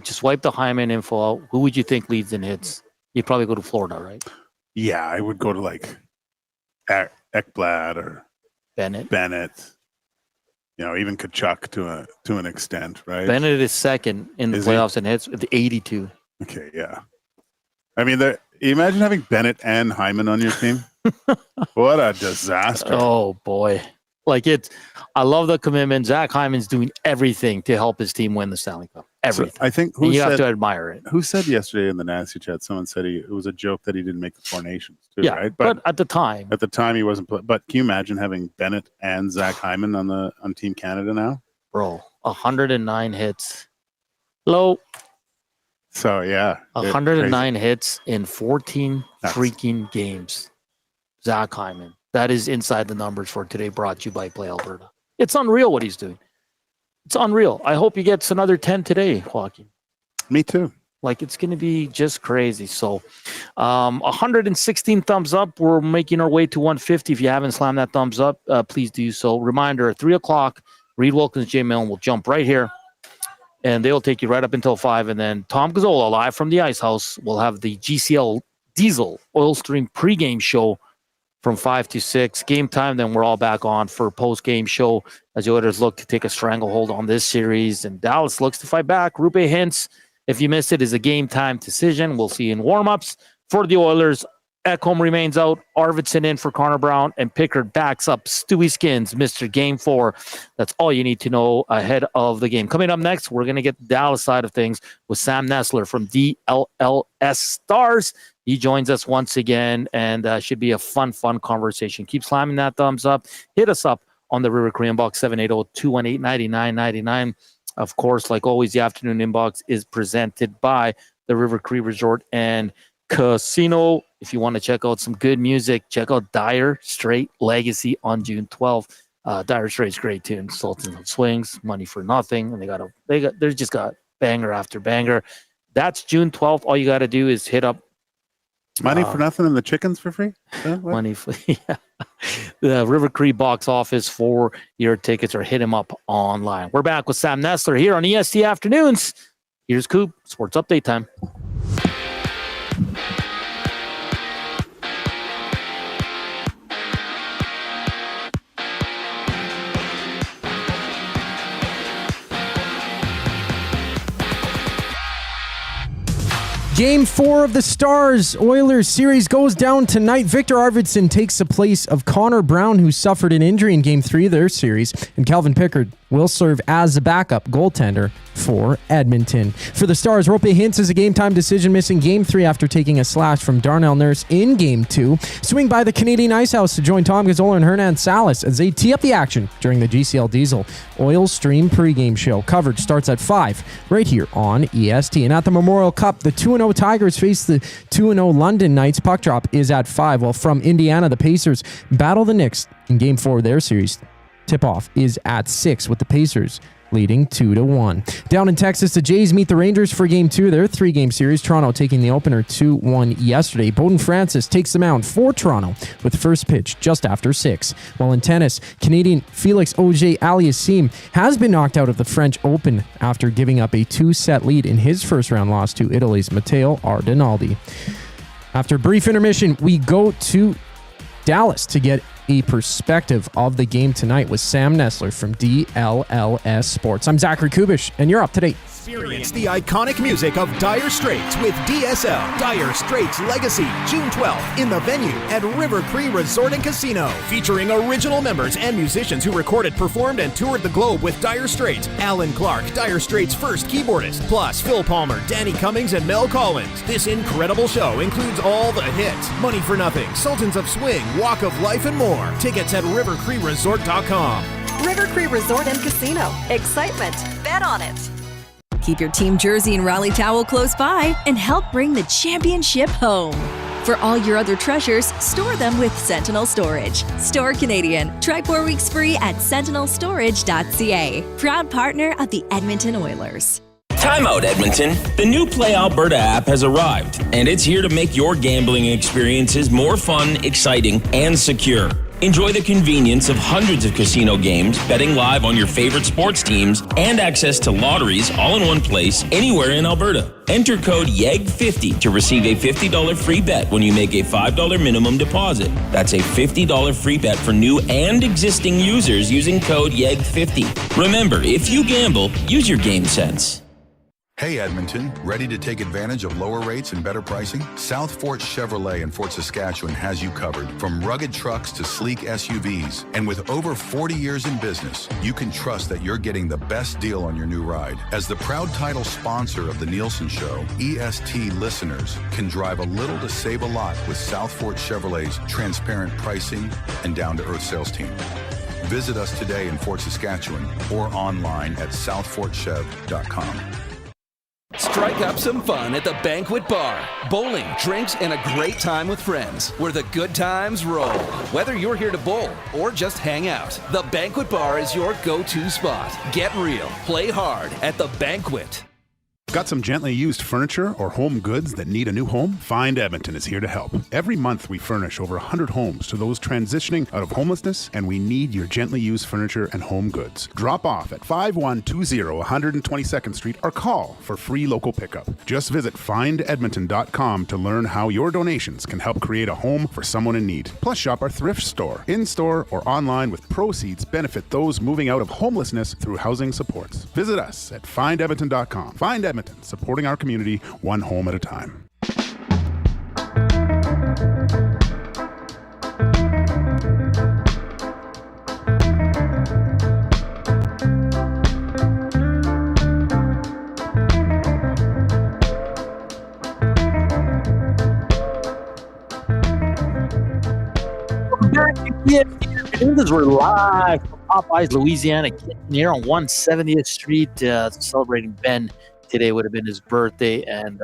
Just wipe the Hyman info out. Who would you think leads in hits? You'd probably go to Florida, right? Yeah, I would go to like Ekblad or Bennett. Even Kachuk to an extent, right? Bennett is second in the playoffs in hits with 82. Okay, yeah. I mean, imagine having Bennett and Hyman on your team. What a disaster! Oh boy, I love the commitment. Zach Hyman's doing everything to help his team win the Stanley Cup. Everything. So I think you have to admire it. Who said yesterday in the Nasty Chat? Someone said it was a joke that he didn't make the 4 Nations. Too, yeah, right? But at the time, he wasn't. But can you imagine having Bennett and Zach Hyman on Team Canada now? Bro, 109 hits. Low. So yeah, 109 hits in 14 freaking games. Zach Hyman. That is inside the numbers for today, brought to you by Play Alberta. It's unreal what he's doing. It's unreal. I hope he gets another 10 today, Joaquin. Me too. It's going to be just crazy. So 116 thumbs up. We're making our way to 150. If you haven't slammed that thumbs up, please do so. Reminder, at 3 o'clock, Reed Wilkins, Jay Milne will jump right here. And they'll take you right up until 5. And then Tom Gazzola, live from the Ice House, will have the GCL Diesel Oil Stream pregame show from 5 to 6. Game time, then we're all back on for post-game show as the Oilers look to take a stranglehold on this series. And Dallas looks to fight back. Rupe Hintz, if you missed it, is a game-time decision. We'll see you in warm-ups for the Oilers. Ekholm remains out. Arvidsson in for Connor Brown. And Pickard backs up Stewie Skins, Mr. Game 4. That's all you need to know ahead of the game. Coming up next, we're going to get the Dallas side of things with Sam Nestler from DLLS Stars. He joins us once again, and should be a fun conversation. Keep slamming that thumbs up. Hit us up on the River Cree inbox, 780-218-9999. Of course, like always, the afternoon inbox is presented by the River Cree Resort and Casino. If you want to check out some good music, check out Dire Straight Legacy on June 12th. Dire Strait's great tune. Sultans of Swings, Money for Nothing, and they just got banger after banger. That's June 12th. All you got to do is hit up Money for Nothing and the chickens for free? Money for the River Cree box office for your tickets, or hit him up online. We're back with Sam Nestler here on EST Afternoons. Here's Coop, Sports Update time. Game 4 of the Stars Oilers series goes down tonight. Viktor Arvidsson takes the place of Connor Brown, who suffered an injury in Game 3 of their series, and Calvin Pickard will serve as the backup goaltender for Edmonton. For the Stars, Rupe Hintz is a game-time decision, missing Game 3 after taking a slash from Darnell Nurse in Game 2. Swing by the Canadian Ice House to join Tom Gazzola and Hernan Salas as they tee up the action during the GCL Diesel Oil Stream pregame show. Coverage starts at 5 right here on EST. And at the Memorial Cup, the 2-0 Tigers face the 2-0 London Knights. Puck drop is at 5, while from Indiana, the Pacers battle the Knicks in Game 4 of their series. Tip-off is at 6, with the Pacers leading 2-1. Down in Texas, the Jays meet the Rangers for Game 2 of their 3-game series. Toronto taking the opener 2-1 yesterday. Bowden Francis takes the mound for Toronto with first pitch just after 6. While in tennis, Canadian Felix Auger-Aliassime has been knocked out of the French Open after giving up a 2-set lead in his first-round loss to Italy's Matteo Ardenaldi. After a brief intermission, we go to Dallas to get a perspective of the game tonight with Sam Nestler from DLLS Sports. I'm Zachary Kubusch, and you're up to date. Experience the iconic music of Dire Straits with DSL. Dire Straits Legacy, June 12th in the venue at River Cree Resort and Casino. Featuring original members and musicians who recorded, performed, and toured the globe with Dire Straits. Alan Clark, Dire Straits' first keyboardist, plus Phil Palmer, Danny Cummings, and Mel Collins. This incredible show includes all the hits: Money for Nothing, Sultans of Swing, Walk of Life, and more. Tickets at rivercreeresort.com. River Cree Resort and Casino. Excitement. Bet on it. Keep your team jersey and rally towel close by and help bring the championship home. For all your other treasures, store them with Sentinel Storage. Store Canadian. Try 4 weeks free at sentinelstorage.ca. Proud partner of the Edmonton Oilers. Time out, Edmonton. The new Play Alberta app has arrived, and it's here to make your gambling experiences more fun, exciting, and secure. Enjoy the convenience of hundreds of casino games, betting live on your favorite sports teams, and access to lotteries all in one place anywhere in Alberta. Enter code YEG50 to receive a $50 free bet when you make a $5 minimum deposit. That's a $50 free bet for new and existing users using code YEG50. Remember, if you gamble, use your game sense. Hey Edmonton, ready to take advantage of lower rates and better pricing? South Fort Chevrolet in Fort Saskatchewan has you covered. From rugged trucks to sleek SUVs. And with over 40 years in business, you can trust that you're getting the best deal on your new ride. As the proud title sponsor of the Nielsen Show, EST listeners can drive a little to save a lot with South Fort Chevrolet's transparent pricing and down-to-earth sales team. Visit us today in Fort Saskatchewan or online at southfortchev.com. Strike up some fun at the Banquet Bar. Bowling, drinks, and a great time with friends where the good times roll. Whether you're here to bowl or just hang out, the Banquet Bar is your go-to spot. Get real, play hard at the Banquet. Got some gently used furniture or home goods that need a new home? Find Edmonton is here to help. Every month we furnish over 100 homes to those transitioning out of homelessness, and we need your gently used furniture and home goods. Drop off at 5120 122nd Street or call for free local pickup. Just visit findedmonton.com to learn how your donations can help create a home for someone in need. Plus shop our thrift store, in-store or online, with proceeds benefit those moving out of homelessness through housing supports. Visit us at findedmonton.com. Find Edmonton, supporting our community one home at a time. We're live from Popeyes, Louisiana, here on 170th Street, celebrating Ben. Today would have been his birthday, and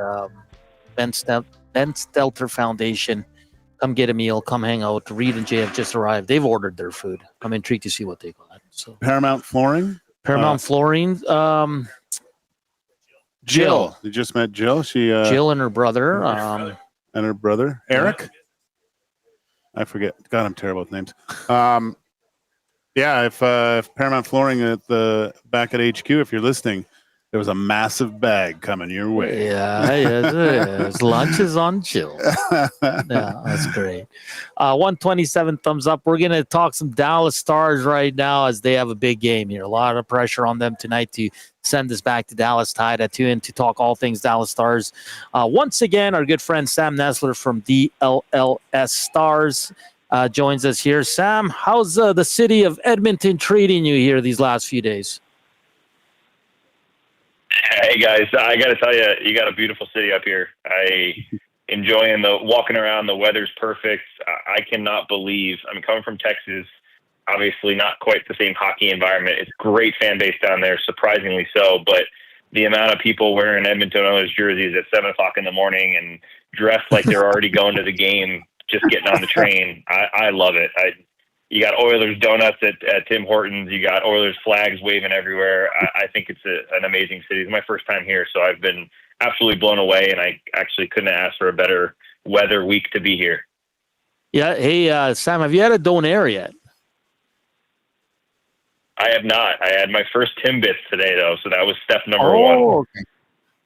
Ben Stelter Foundation. Come get a meal, come hang out. Reed and Jay have just arrived. They've ordered their food. I'm intrigued to see what they got. So Paramount Flooring? Flooring. Jill. You just met Jill? Jill and her brother. Eric? I forget. God, I'm terrible with names. If Paramount Flooring at the back at HQ, if you're listening, there was a massive bag coming your way. Yes. Lunch is on Jill. Yeah, that's great. 127 thumbs up. We're going to talk some Dallas Stars right now as they have a big game here. A lot of pressure on them tonight to send this back to Dallas, tied at 2, and to talk all things Dallas Stars. Once again, our good friend Sam Nestler from DLLS Stars joins us here. Sam, how's the city of Edmonton treating you here these last few days? Hey guys, I got to tell you, you got a beautiful city up here. Enjoying the walking around. The weather's perfect. I cannot believe. I'm coming from Texas, obviously not quite the same hockey environment. It's great fan base down there, surprisingly so. But the amount of people wearing Edmonton Oilers jerseys at 7:00 in the morning and dressed like they're already going to the game, just getting on the train. I love it. You got Oilers donuts at Tim Hortons. You got Oilers flags waving everywhere. I think it's an amazing city. It's my first time here, so I've been absolutely blown away, and I actually couldn't ask for a better weather week to be here. Yeah. Hey, Sam, have you had a donair yet? I have not. I had my first Timbits today, though, so that was step number one.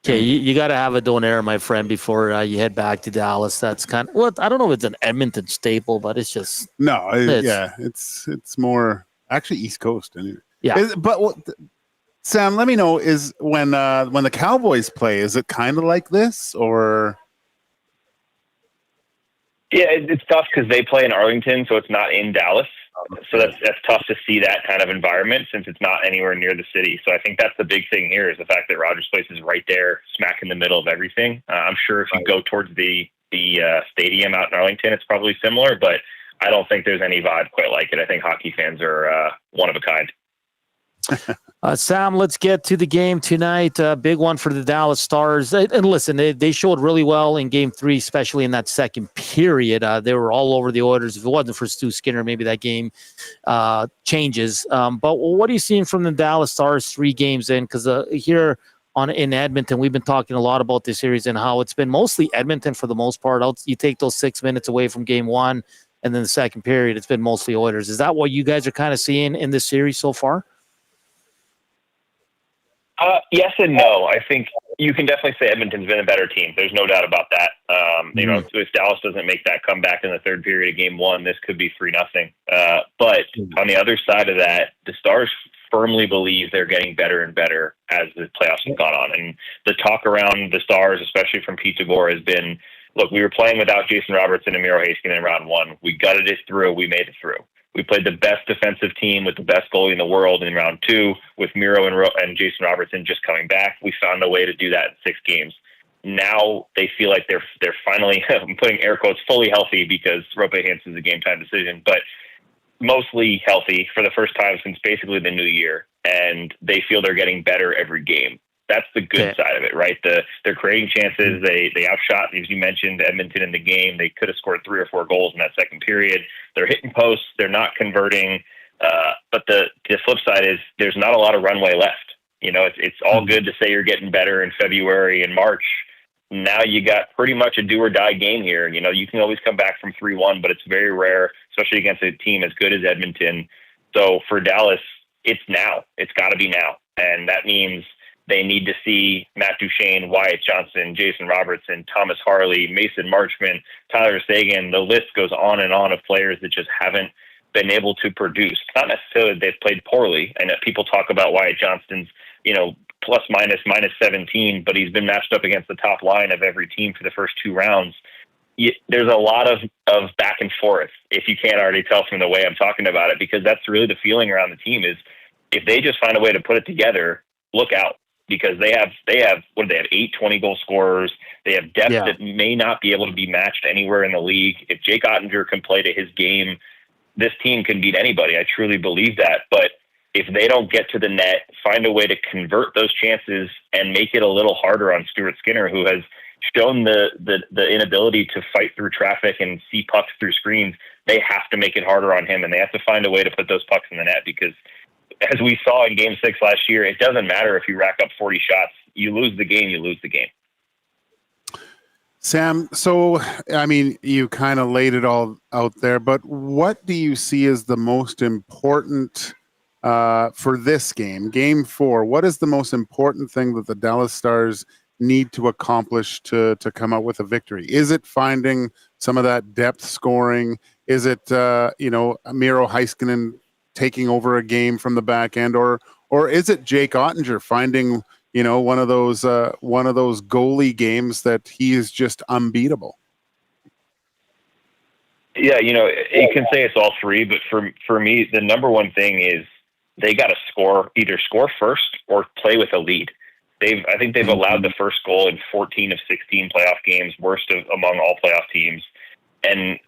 Okay, you got to have a donair, my friend, before you head back to Dallas. That's kind of, well, I don't know if it's an Edmonton staple, but it's just it's more actually East Coast anyway. Yeah, Sam, let me know, is when the Cowboys play, is it kind of like this or? Yeah, it's tough because they play in Arlington, so it's not in Dallas. So that's tough to see that kind of environment since it's not anywhere near the city. So I think that's the big thing here is the fact that Rogers Place is right there, smack in the middle of everything. I'm sure if you go towards the stadium out in Arlington, it's probably similar, but I don't think there's any vibe quite like it. I think hockey fans are one of a kind. Sam, let's get to the game tonight. Big one for the Dallas Stars. And listen, they showed really well in Game 3, especially in that second period. They were all over the Oilers. If it wasn't for Stu Skinner, maybe that game changes. But what are you seeing from the Dallas Stars 3 games in? Because here in Edmonton, we've been talking a lot about this series and how it's been mostly Edmonton for the most part. You take those 6 minutes away from Game 1. and then the second period, it's been mostly Oilers. Is that what you guys are kind of seeing in this series so far? Yes and no. I think you can definitely say Edmonton's been a better team. There's no doubt about that. You know, if Dallas doesn't make that comeback in the third period of game one, this could be 3-0. But on the other side of that, the Stars firmly believe they're getting better and better as the playoffs have gone on. And the talk around the Stars, especially from Pete DeBoer, has been, look, we were playing without Jason Robertson and Miro Heiskanen in round one. We gutted it through. We made it through. We played the best defensive team with the best goalie in the world in round two with Miro and Jason Robertson just coming back. We found a way to do that in 6 games. Now they feel like they're finally, I'm putting air quotes, fully healthy because Rope Hansen's a game time decision, but mostly healthy for the first time since basically the new year. And they feel they're getting better every game. That's the good side of it, right? They're creating chances. They outshot, as you mentioned, Edmonton in the game. They could have scored 3 or 4 goals in that second period. They're hitting posts. They're not converting. But the flip side is there's not a lot of runway left. You know, it's all good to say you're getting better in February and March. Now you got pretty much a do or die game here. You know, you can always come back from 3-1, but it's very rare, especially against a team as good as Edmonton. So for Dallas, it's now. It's got to be now. And that means they need to see Matt Duchene, Wyatt Johnson, Jason Robertson, Thomas Harley, Mason Marchment, Tyler Seguin. The list goes on and on of players that just haven't been able to produce. Not necessarily they've played poorly. And people talk about Wyatt Johnston's, you know, plus minus 17, but he's been matched up against the top line of every team for the first 2 rounds. There's a lot of back and forth, if you can't already tell from the way I'm talking about it, because that's really the feeling around the team is if they just find a way to put it together, look out. Because they have 8 20-goal scorers. They have depth that may not be able to be matched anywhere in the league. If Jake Ottinger can play to his game, this team can beat anybody. I truly believe that. But if they don't get to the net, find a way to convert those chances and make it a little harder on Stuart Skinner, who has shown the inability to fight through traffic and see pucks through screens, they have to make it harder on him, and they have to find a way to put those pucks in the net because as we saw in Game 6 last year, it doesn't matter if you rack up 40 shots. You lose the game, you lose the game. Sam, so, I mean, you kind of laid it all out there, but what do you see as the most important for this game, Game 4? What is the most important thing that the Dallas Stars need to accomplish to come out with a victory? Is it finding some of that depth scoring? Is it, Miro Heiskanen taking over a game from the back end, or is it Jake Ottinger finding, one of those goalie games that he is just unbeatable? Yeah, you can say it's all 3, but for me, the number one thing is they got to either score first or play with a lead. I think they've allowed the first goal in 14 of 16 playoff games, worst among all playoff teams. And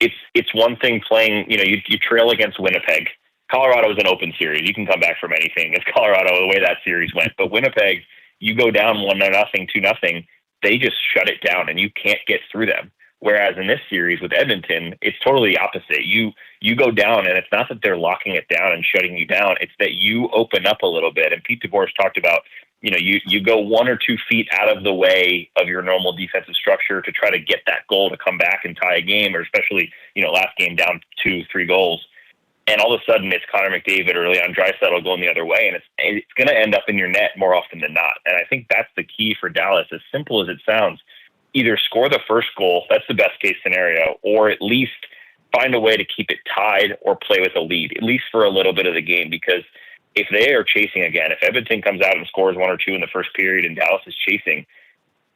it's one thing playing, you trail against Winnipeg. Colorado is an open series. You can come back from anything. It's Colorado, the way that series went. But Winnipeg, you go down 1-0, 2-0, they just shut it down and you can't get through them. Whereas in this series with Edmonton, it's totally the opposite. You go down and it's not that they're locking it down and shutting you down. It's that you open up a little bit. And Pete DeBoer's talked about, you go 1 or 2 feet out of the way of your normal defensive structure to try to get that goal to come back and tie a game, or especially, last game down 2-3 goals. And all of a sudden, it's Connor McDavid or Leon Draisaitl going the other way, and it's going to end up in your net more often than not. And I think that's the key for Dallas. As simple as it sounds, either score the first goal, that's the best case scenario, or at least find a way to keep it tied or play with a lead, at least for a little bit of the game. Because if they are chasing again, if Edmonton comes out and scores 1 or 2 in the first period and Dallas is chasing,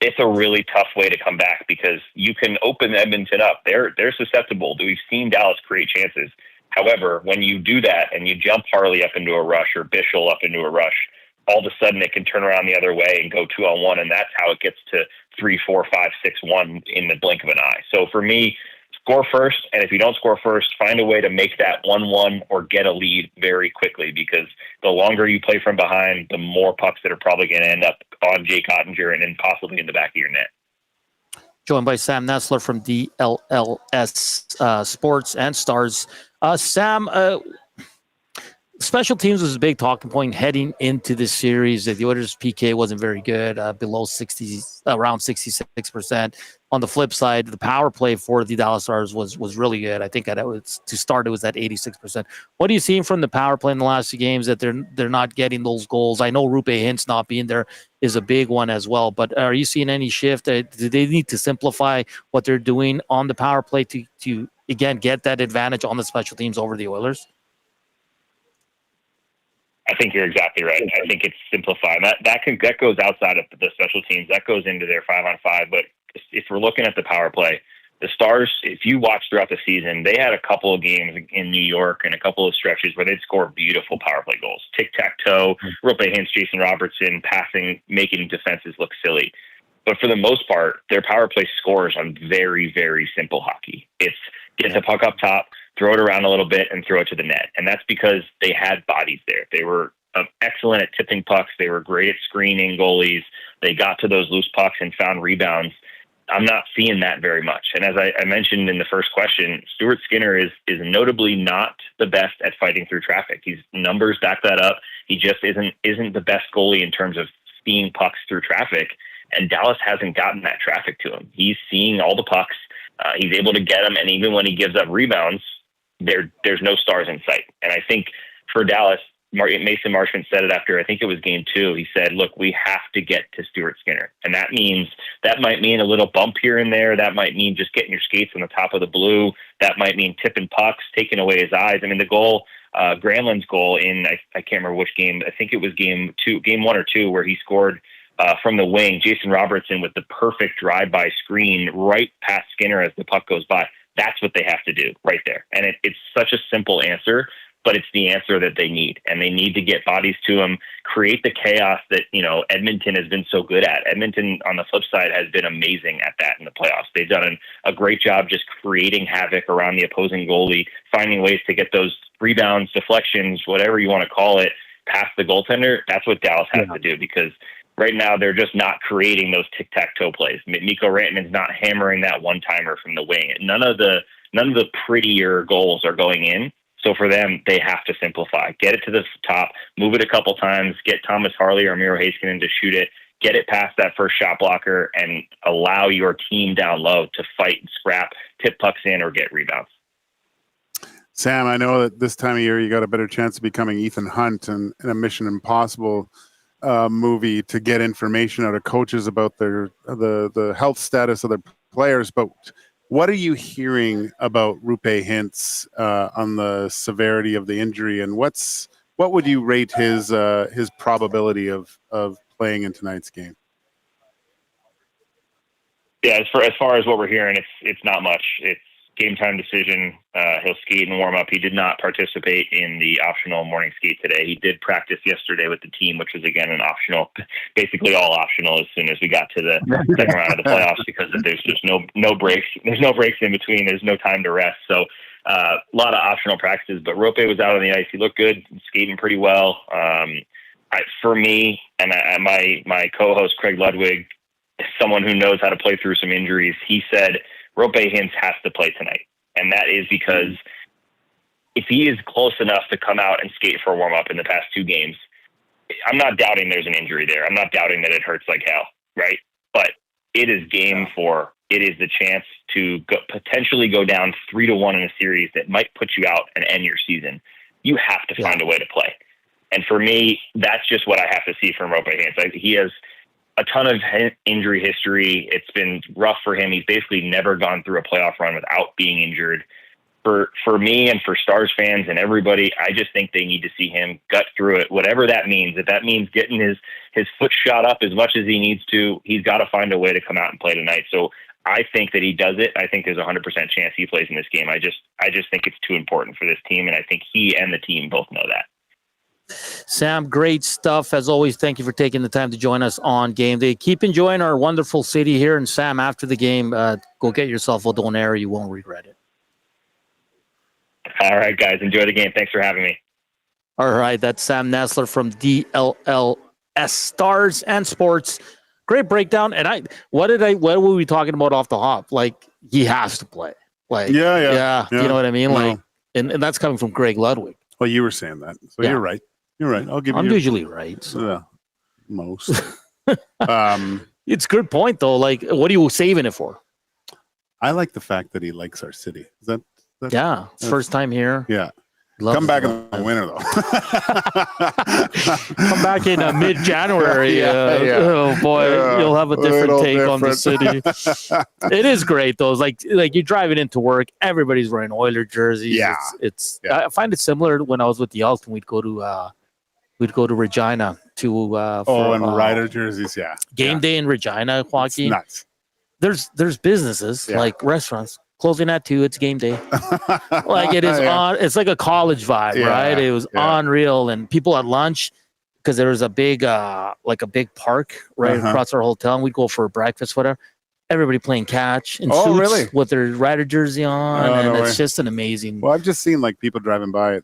it's a really tough way to come back because you can open Edmonton up. They're susceptible. We've seen Dallas create chances. However, when you do that and you jump Harley up into a rush or Bischel up into a rush, all of a sudden it can turn around the other way and go 2-on-1, and that's how it gets to 3, 4, 5, 6, 1 in the blink of an eye. So for me, score first, and if you don't score first, find a way to make that 1-1 or get a lead very quickly, because the longer you play from behind, the more pucks that are probably going to end up on Jake Ottinger and then possibly in the back of your net. Joined by Sam Nestler from DLLS Sports and Stars. Sam, special teams was a big talking point heading into this series. The Oilers' PK wasn't very good, below 60, around 66%. on the flip side, the power play for the Dallas Stars was really good. I think that it was at 86%. What are you seeing from the power play in the last few games that they're not getting those goals? I know Rupe Hintz not being there is a big one as well, but are you seeing any shift? Do they need to simplify what they're doing on the power play to again get that advantage on the special teams over the Oilers? I think you're exactly right. I think it's simplifying. That goes outside of the special teams. That goes into their 5-on-5. But if we're looking at the power play, the Stars, if you watch throughout the season, they had a couple of games in New York and a couple of stretches where they'd score beautiful power play goals. Tic-tac-toe, Rupe Hintz, Jason Robertson, passing, making defenses look silly. But for the most part, their power play scores on very, very simple hockey. It's get the puck up top, throw it around a little bit, and throw it to the net. And that's because they had bodies there. They were excellent at tipping pucks. They were great at screening goalies. They got to those loose pucks and found rebounds. I'm not seeing that very much. And as I mentioned in the first question, Stuart Skinner is notably not the best at fighting through traffic. His numbers back that up. He just isn't the best goalie in terms of seeing pucks through traffic. And Dallas hasn't gotten that traffic to him. He's seeing all the pucks. He's able to get them. And even when he gives up rebounds, there's no stars in sight. And I think for Dallas, Mason Marchment said it after, I think it was game 2. He said, look, we have to get to Stuart Skinner. And that might mean a little bump here and there. That might mean just getting your skates on the top of the blue. That might mean tipping pucks, taking away his eyes. I mean, the goal, Granlund's goal in, I can't remember which game. I think it was game 1 or 2, where he scored from the wing, Jason Robertson with the perfect drive-by screen right past Skinner as the puck goes by. That's what they have to do right there. And it's such a simple answer, but it's the answer that they need. And they need to get bodies to them, create the chaos that, Edmonton has been so good at. Edmonton, on the flip side, has been amazing at that in the playoffs. They've done a great job just creating havoc around the opposing goalie, finding ways to get those rebounds, deflections, whatever you want to call it, past the goaltender. That's what Dallas has to do, because right now they're just not creating those tic-tac-toe plays. Mikko Rantanen's not hammering that one-timer from the wing. None of the prettier goals are going in. So for them, they have to simplify. Get it to the top, move it a couple times, get Thomas Harley or Miro Heiskanen to shoot it, get it past that first shot blocker, and allow your team down low to fight and scrap, tip pucks in, or get rebounds. Sam, I know that this time of year you got a better chance of becoming Ethan Hunt in a Mission Impossible movie to get information out of coaches about the health status of their players, but what are you hearing about Rupe Hintz on the severity of the injury, and what would you rate his probability of playing in tonight's game? Yeah, as far as what we're hearing, it's not much. It's game time decision. He'll skate and warm up. He did not participate in the optional morning skate today. He did practice yesterday with the team, which was again an optional, basically all optional as soon as we got to the second round of the playoffs, because there's just no breaks. There's no breaks in between. There's no time to rest. So a lot of optional practices, but Rope was out on the ice. He looked good, skating pretty well. For me, and my co-host Craig Ludwig, someone who knows how to play through some injuries, he said Rope Hintz has to play tonight. And that is because if he is close enough to come out and skate for a warm-up in the past 2 games, I'm not doubting there's an injury there. I'm not doubting that it hurts like hell, right? But it is game 4. It is the chance to potentially go down 3-1 in a series that might put you out and end your season. You have to find a way to play. And for me, that's just what I have to see from Rope Hintz. He has a ton of injury history. It's been rough for him. He's basically never gone through a playoff run without being injured. For me and for Stars fans and everybody, I just think they need to see him gut through it, whatever that means. If that means getting his foot shot up as much as he needs to, he's got to find a way to come out and play tonight. So I think that he does it. I think there's a 100% chance he plays in this game. I just think it's too important for this team, and I think he and the team both know that. Sam, great stuff. As always, thank you for taking the time to join us on Game Day. Keep enjoying our wonderful city here. And Sam, after the game, go get yourself a donaire. You won't regret it. All right, guys. Enjoy the game. Thanks for having me. All right. That's Sam Nestler from DLLS Stars and Sports. Great breakdown. And what were we talking about off the hop? Like, he has to play. Like, yeah. You know what I mean? Like, and that's coming from Greg Ludwig. Well, you were saying that. So you're right. You're right. I'm usually right. So. Most. It's a good point, though. Like, what are you saving it for? I like the fact that he likes our city. Is that it's first time here. Yeah. Loves Come back it. in the winter, though. Come back in mid-January. Oh boy, you'll have a different take on the city. It is great though. It's like you're driving into work, everybody's wearing Oiler jerseys. Yeah. It's I find it similar when I was with the Elks and we'd go to Regina to Rider jerseys, game day in Regina, Joaquin. Nuts. There's businesses like restaurants closing at 2. It's game day. Like it is on. It's like a college vibe, right? It was unreal, and people at lunch because there was a big park right across our hotel, and we'd go for breakfast, whatever. Everybody playing catch in suits with their Rider jersey on, and it's just an amazing. Well, I've just seen people driving by.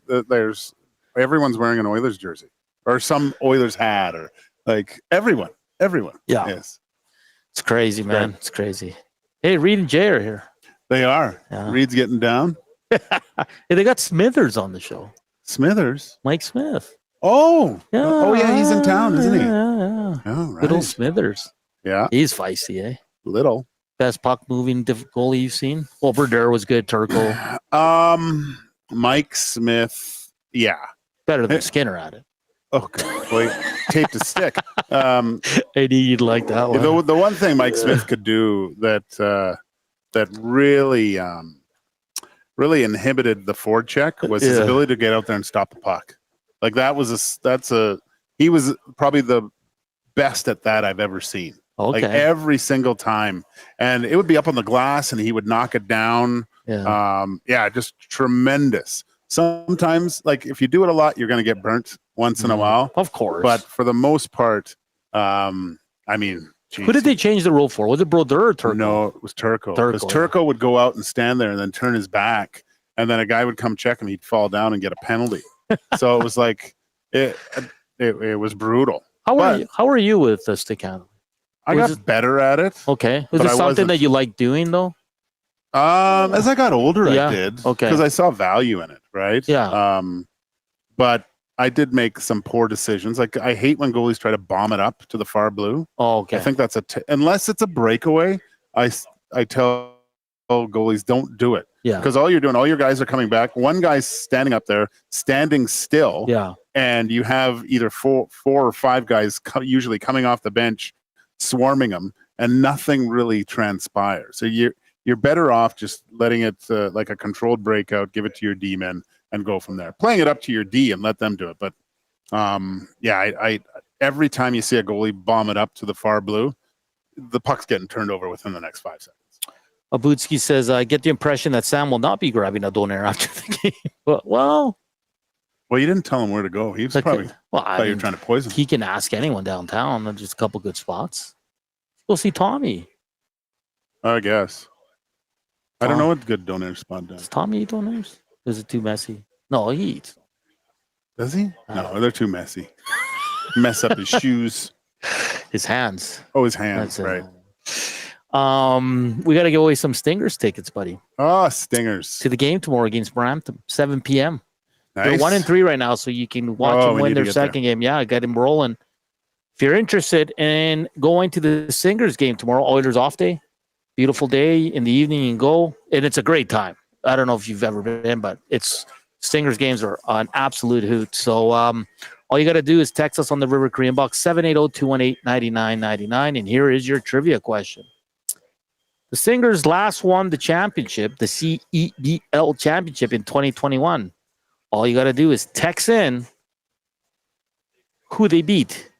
Everyone's wearing an Oilers jersey or some Oilers hat, or everyone. Yeah, yes. It's crazy, man. It's crazy. Hey, Reed and Jay are here. They are. Yeah. Reed's getting down. Hey, they got Smithers on the show. Smithers? Mike Smith. Oh. Yeah. Oh, yeah. He's in town, isn't he? Yeah. Oh, right. Good old Smithers. Yeah. He's feisty, eh? Little. Best puck-moving goalie you've seen? Well, Brodeur was good. Turco. Mike Smith. Yeah. Better than Skinner at it. Okay. Wait. Tape to stick. AD, you'd like that one. The one thing Mike Smith could do that really inhibited the forecheck was his ability to get out there and stop the puck. He was probably the best at that I've ever seen. Okay. Every single time, and it would be up on the glass and he would knock it down. Just tremendous. Sometimes if you do it a lot, you're going to get burnt once in a while, of course, but for the most part, who did they change the rule for? Was it Brodeur or Turco? No, it was Turco. Because Turco would go out and stand there and then turn his back, and then a guy would come check him. He'd fall down and get a penalty. So it was it was brutal. How are you with the stick handling? I got better at it. Okay. Was it something that you like doing though? As I got older, I did. Okay. Because I saw value in it, right? Yeah. But I did make some poor decisions. I hate when goalies try to bomb it up to the far blue. Oh, okay. I think that's unless it's a breakaway, I tell goalies don't do it. Yeah. Because all your guys are coming back. One guy's standing up there, standing still. Yeah. And you have either four or five guys usually coming off the bench, swarming them, and nothing really transpires. So you're better off just letting it like a controlled breakout, give it to your D-men, and go from there. Playing it up to your D and let them do it. But I every time you see a goalie bomb it up to the far blue, the puck's getting turned over within the next 5 seconds. Abutsky says, I get the impression that Sam will not be grabbing a donaire after the game. Well, you didn't tell him where to go. He was probably thought you were trying to poison him. He can ask anyone downtown. There's just a couple good spots. Go see Tommy. I guess. I don't know what good donaire spot does. Does Tommy eat donaires? Is it too messy? No, he eats. Does he? No, they're too messy. Mess up his shoes. His hands. Oh, his hands, right. We got to give away some Stingers tickets, buddy. Oh, Stingers. To the game tomorrow against Brampton, 7 p.m. Nice. They're 1-3 right now, so you can watch them win their second game. Yeah, get them rolling. If you're interested in going to the Stingers game tomorrow, Oilers off day, beautiful day in the evening, you can go, and it's a great time. I don't know if you've ever been, but Stingers games are an absolute hoot. So all you got to do is text us on the River Cree inbox, 780-218-9999, and here is your trivia question. The Stingers last won the championship, the CEBL championship in 2021. All you got to do is text in who they beat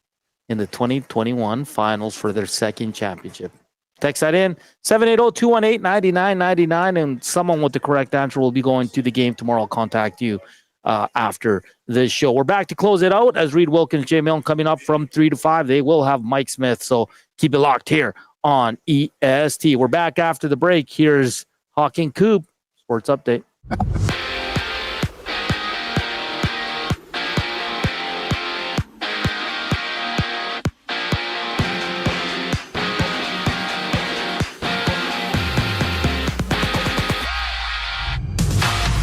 in the 2021 finals for their second championship. Text that in, 780-218-9999, and someone with the correct answer will be going to the game tomorrow. I'll contact you after this show. We're back to close it out as Reed Wilkins, Jay Milne coming up from 3 to 5. They will have Mike Smith, so keep it locked here on EST. We're back after the break. Here's Joaquin Coop, Sports Update.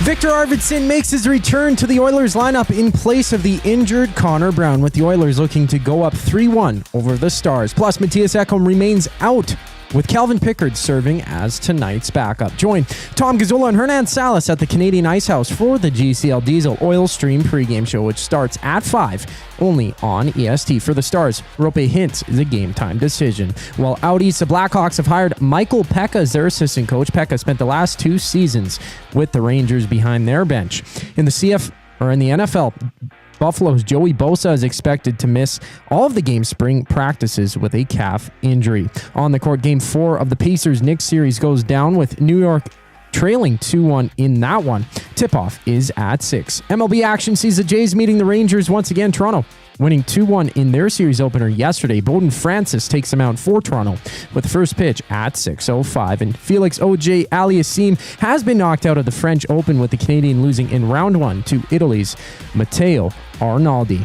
Viktor Arvidsson makes his return to the Oilers lineup in place of the injured Connor Brown, with the Oilers looking to go up 3-1 over the Stars. Plus, Mattias Ekholm remains out with Calvin Pickard serving as tonight's backup. Join Tom Gazzola and Hernan Salas at the Canadian Ice House for the GCL Diesel Oil Stream pregame show, which starts at 5, only on EST. For the Stars, Rope Hintz is a game-time decision. While out east, the Blackhawks have hired Michael Pekka as their assistant coach. Pekka spent the last 2 seasons with the Rangers behind their bench. In the NFL, Buffalo's Joey Bosa is expected to miss all of the game's spring practices with a calf injury. On the court, Game 4 of the Pacers-Knicks series goes down with New York trailing 2-1 in that one. Tip-off is at 6. MLB action sees the Jays meeting the Rangers once again. Toronto winning 2-1 in their series opener yesterday. Bowden Francis takes them out for Toronto with the first pitch at 6:05. And Felix Auger-Aliassime has been knocked out of the French Open, with the Canadian losing in round 1 to Italy's Matteo Arnaldi.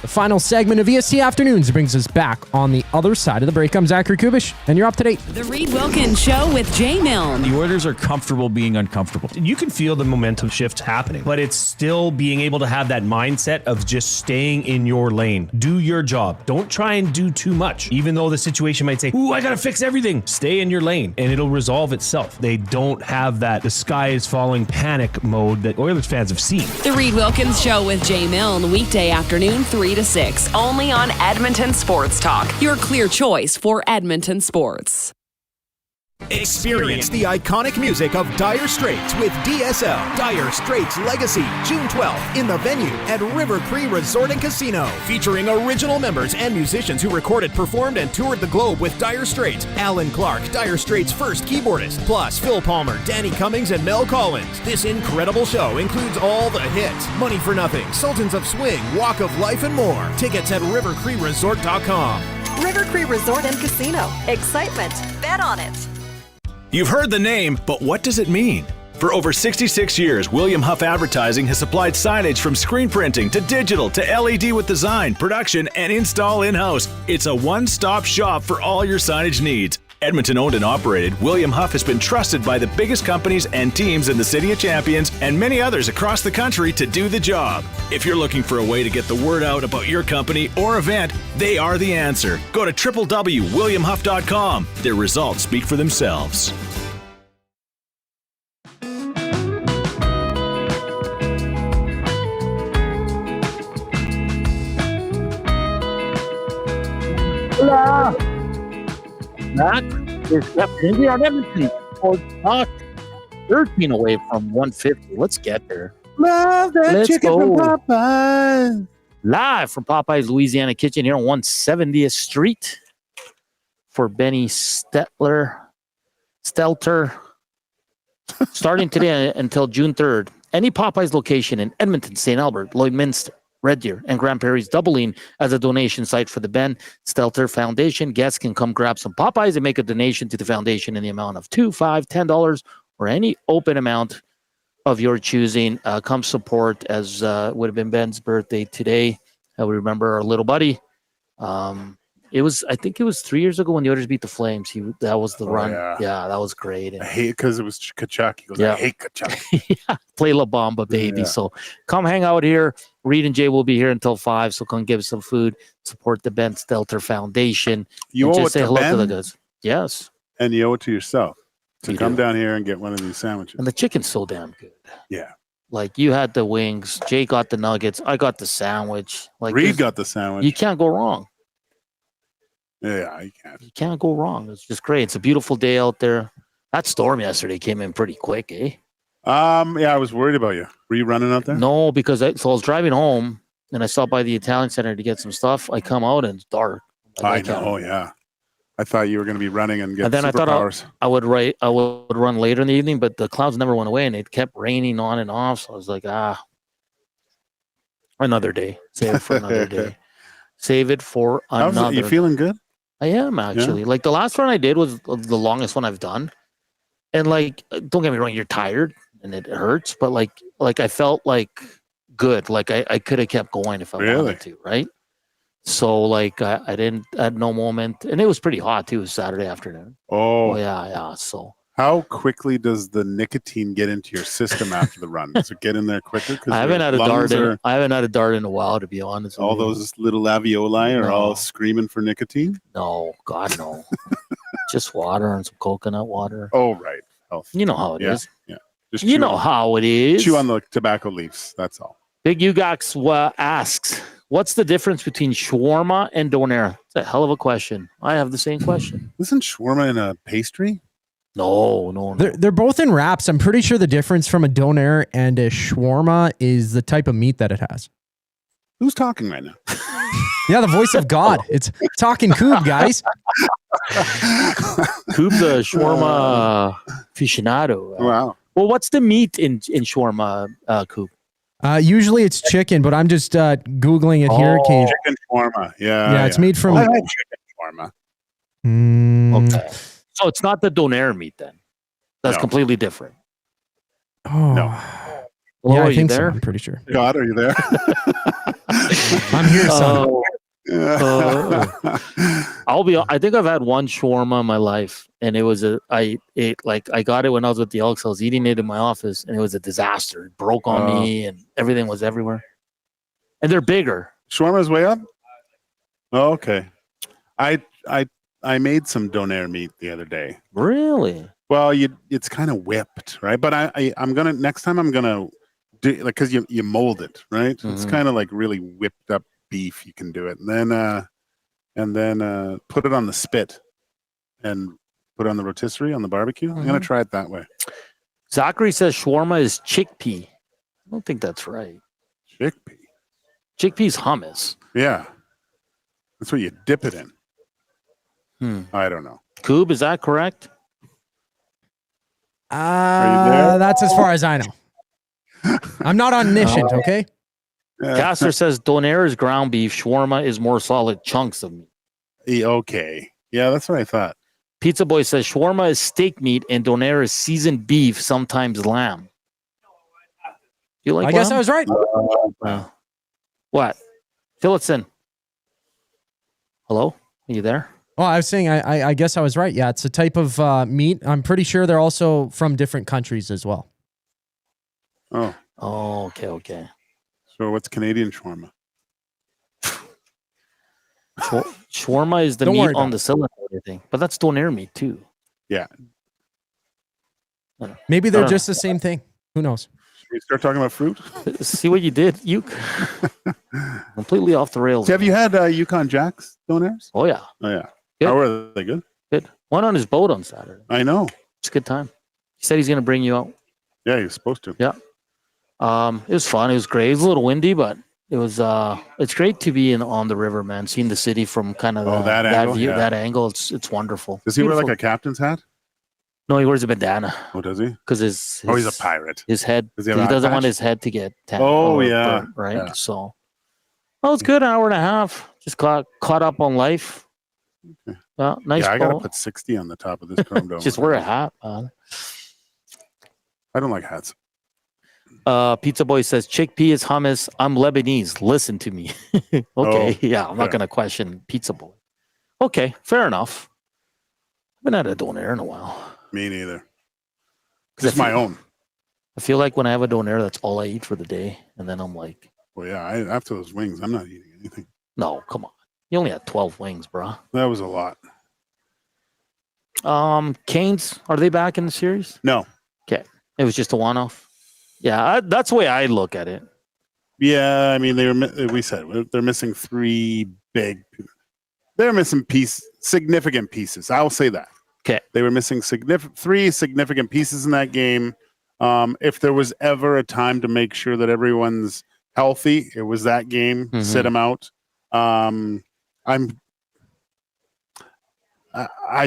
The final segment of EST Afternoons brings us back on the other side of the break. I'm Zachary Kubusch, and you're up to date. The Reed Wilkins Show with Jay Milne. The Oilers are comfortable being uncomfortable. You can feel the momentum shift happening, but it's still being able to have that mindset of just staying in your lane. Do your job. Don't try and do too much. Even though the situation might say, ooh, I got to fix everything. Stay in your lane, and it'll resolve itself. They don't have that the sky is falling panic mode that Oilers fans have seen. The Reed Wilkins Show with Jay Milne, weekday afternoon, 3 to 6, only on Edmonton Sports Talk, your clear choice for Edmonton sports. Experience the iconic music of Dire Straits with DSL, Dire Straits Legacy, June 12th in the venue at River Cree Resort and Casino. Featuring original members and musicians who recorded, performed, and toured the globe with Dire Straits. Alan Clark, Dire Straits' first keyboardist, plus Phil Palmer, Danny Cummings, and Mel Collins. This incredible show includes all the hits, Money for Nothing, Sultans of Swing, Walk of Life, and more. Tickets at rivercreeresort.com. River Cree Resort and Casino. Excitement. Bet on it. You've heard the name, but what does it mean? For over 66 years, William Huff Advertising has supplied signage from screen printing to digital to LED with design, production, and install in-house. It's a one-stop shop for all your signage needs. Edmonton owned and operated, William Huff has been trusted by the biggest companies and teams in the City of Champions and many others across the country to do the job. If you're looking for a way to get the word out about your company or event, they are the answer. Go to www.williamhuff.com. Their results speak for themselves. Hola. That is Captain on Edmonton Sports Talk. 13 away from 150. Let's get there. Love that Let's chicken go. from Popeyes. Live from Popeyes Louisiana Kitchen here on 170th Street for Benny Stelter. Starting today until June 3rd. Any Popeyes location in Edmonton, St. Albert, Lloydminster, Red Deer, and Grand Prairie's doubling as a donation site for the Ben Stelter Foundation. Guests can come grab some Popeyes and make a donation to the foundation in the amount of $2, $5, $10, or any open amount of your choosing. Come support, as would have been Ben's birthday today. I would remember our little buddy. I think it was 3 years ago when the Oilers beat the Flames. That was the run. Yeah, that was great. And I hate it because it was Kachuk. He goes, Yeah. I hate Kachuk. yeah, play La Bamba, baby. Yeah. So come hang out here. Reed and Jay will be here until 5, so come give us some food. Support the Ben Stelter Foundation. You and owe just it say to hello Ben? to the guys. Yes. And you owe it to yourself to You come do. down here and get one of these sandwiches. And the chicken's so damn good. Yeah. Like, you had the wings, Jay got the nuggets, I got the sandwich. Like, Reed there's- got the sandwich. You can't go wrong. Yeah, you can't. You can't go wrong. It's just great. It's a beautiful day out there. That storm yesterday came in pretty quick, eh? Yeah, I was worried about you. Were you running out there? No, because I was driving home and I stopped by the Italian Center to get some stuff. I come out and it's dark. I know, yeah. I thought you were going to be running and get And then I thought superpowers. I would run later in the evening, but the clouds never went away and it kept raining on and off. So I was like, another day. Save it for another day. Save it for How's another. it? You feeling good? I am actually. Like, the last one I did was the longest one I've done. And like, don't get me wrong, you're tired and it hurts, but like I felt like good. Like I could have kept going if I wanted to, right? So like I had no moment, and it was pretty hot too. It was Saturday afternoon. Oh yeah. So how quickly does the nicotine get into your system after the run? Does it get in there quicker? I haven't had a dart. I haven't had a dart in a while, to be honest. All those little alveoli are No. all screaming for nicotine. No, God no. Just water and some coconut water. Oh, right. Healthy. You know how it is. Yeah. Just You know how it is. Chew on the tobacco leaves. That's all. Big Ugox asks, what's the difference between shawarma and doner? It's a hell of a question. I have the same question. Isn't shawarma in a pastry? No. They're both in wraps. I'm pretty sure the difference from a doner and a shawarma is the type of meat that it has. Who's talking right now? Yeah, the voice of God. It's talking Koob, guys. Koob's a shawarma aficionado. Wow. Well, what's the meat in shawarma, Koob? Usually it's chicken, but I'm just Googling it here. Chicken shawarma. Yeah, it's made from... I like chicken shawarma. Okay. So it's not the doner meat then. That's completely different. Oh. No. Hello, Yeah, are I you think so. there? I'm pretty sure. God, are you there? I'm here, son. I think I've had one shawarma in my life, and it was I got it when I was with the Elks. I was eating it in my office, and it was a disaster. It broke on me, and everything was everywhere. And they're bigger. Shawarma's way up? Oh, okay. I made some doner meat the other day. Really? Well, it's kind of whipped, right? But I'm gonna next time I'm gonna do like because you mold it, right? Mm-hmm. It's kind of like really whipped up beef. You can do it, and then put it on the spit and put it on the rotisserie on the barbecue. I'm gonna try it that way. Zachary says shawarma is chickpea. I don't think that's right. Chickpea. Chickpea's hummus. Yeah, that's what you dip it in. I don't know. Koob, is that correct? That's as far as I know. I'm not omniscient, okay? Caster says doner is ground beef. Shawarma is more solid chunks of meat. Okay. Yeah, that's what I thought. Pizza Boy says shawarma is steak meat and doner is seasoned beef, sometimes lamb. You like I guess I was right. What? Phillotson. Hello? Are you there? Oh, I was saying, I guess I was right. Yeah, it's a type of meat. I'm pretty sure they're also from different countries as well. Oh. Oh, okay. So what's Canadian shawarma? Shawarma is the Don't meat worry on about the cylinder, I think. But that's doner meat too. Yeah. Maybe they're just the same thing. Who knows? Should we start talking about fruit? See what you did. You completely off the rails. So have you had Yukon Jack's doners? Oh, yeah. Oh, yeah. Good. How are they? Good? Good. Went on his boat on Saturday. I know. It's a good time. He said he's going to bring you out. Yeah, he was supposed to. Yeah. It was fun. It was great. It was a little windy, but it was. It's great to be on the river, man. Seeing the city from kind of that angle, view, yeah. that angle. It's wonderful. Does he wear Beautiful. like a captain's hat? No, he wears a bandana. Oh, does he? Because his he's a pirate. His head. Does He he have an eye doesn't want patch? his head to get Yeah. burnt, right? Yeah. So, well, it's good. An hour and a half. Just caught up on life. Okay. Well, nice. Yeah, I gotta boat. put 60 on the top of this chrome dome. Just wear a hat, man. I don't like hats. Pizza Boy says chickpea is hummus. I'm Lebanese. Listen to me. Okay, yeah, I'm not gonna question Pizza Boy. Okay, fair enough. I haven't had a doner in a while. Me neither. It's my own. I feel like when I have a doner, that's all I eat for the day, and then I'm like, well, yeah. After those wings, I'm not eating anything. No, come on. You only had 12 wings, bro. That was a lot. Canes, are they back in the series? No. Okay, it was just a one-off. Yeah, that's the way I look at it. Yeah, I mean, we said they're missing three big. They're missing significant pieces. I'll say that. Okay. They were missing three significant pieces in that game. If there was ever a time to make sure that everyone's healthy, it was that game. Mm-hmm. Sit them out. I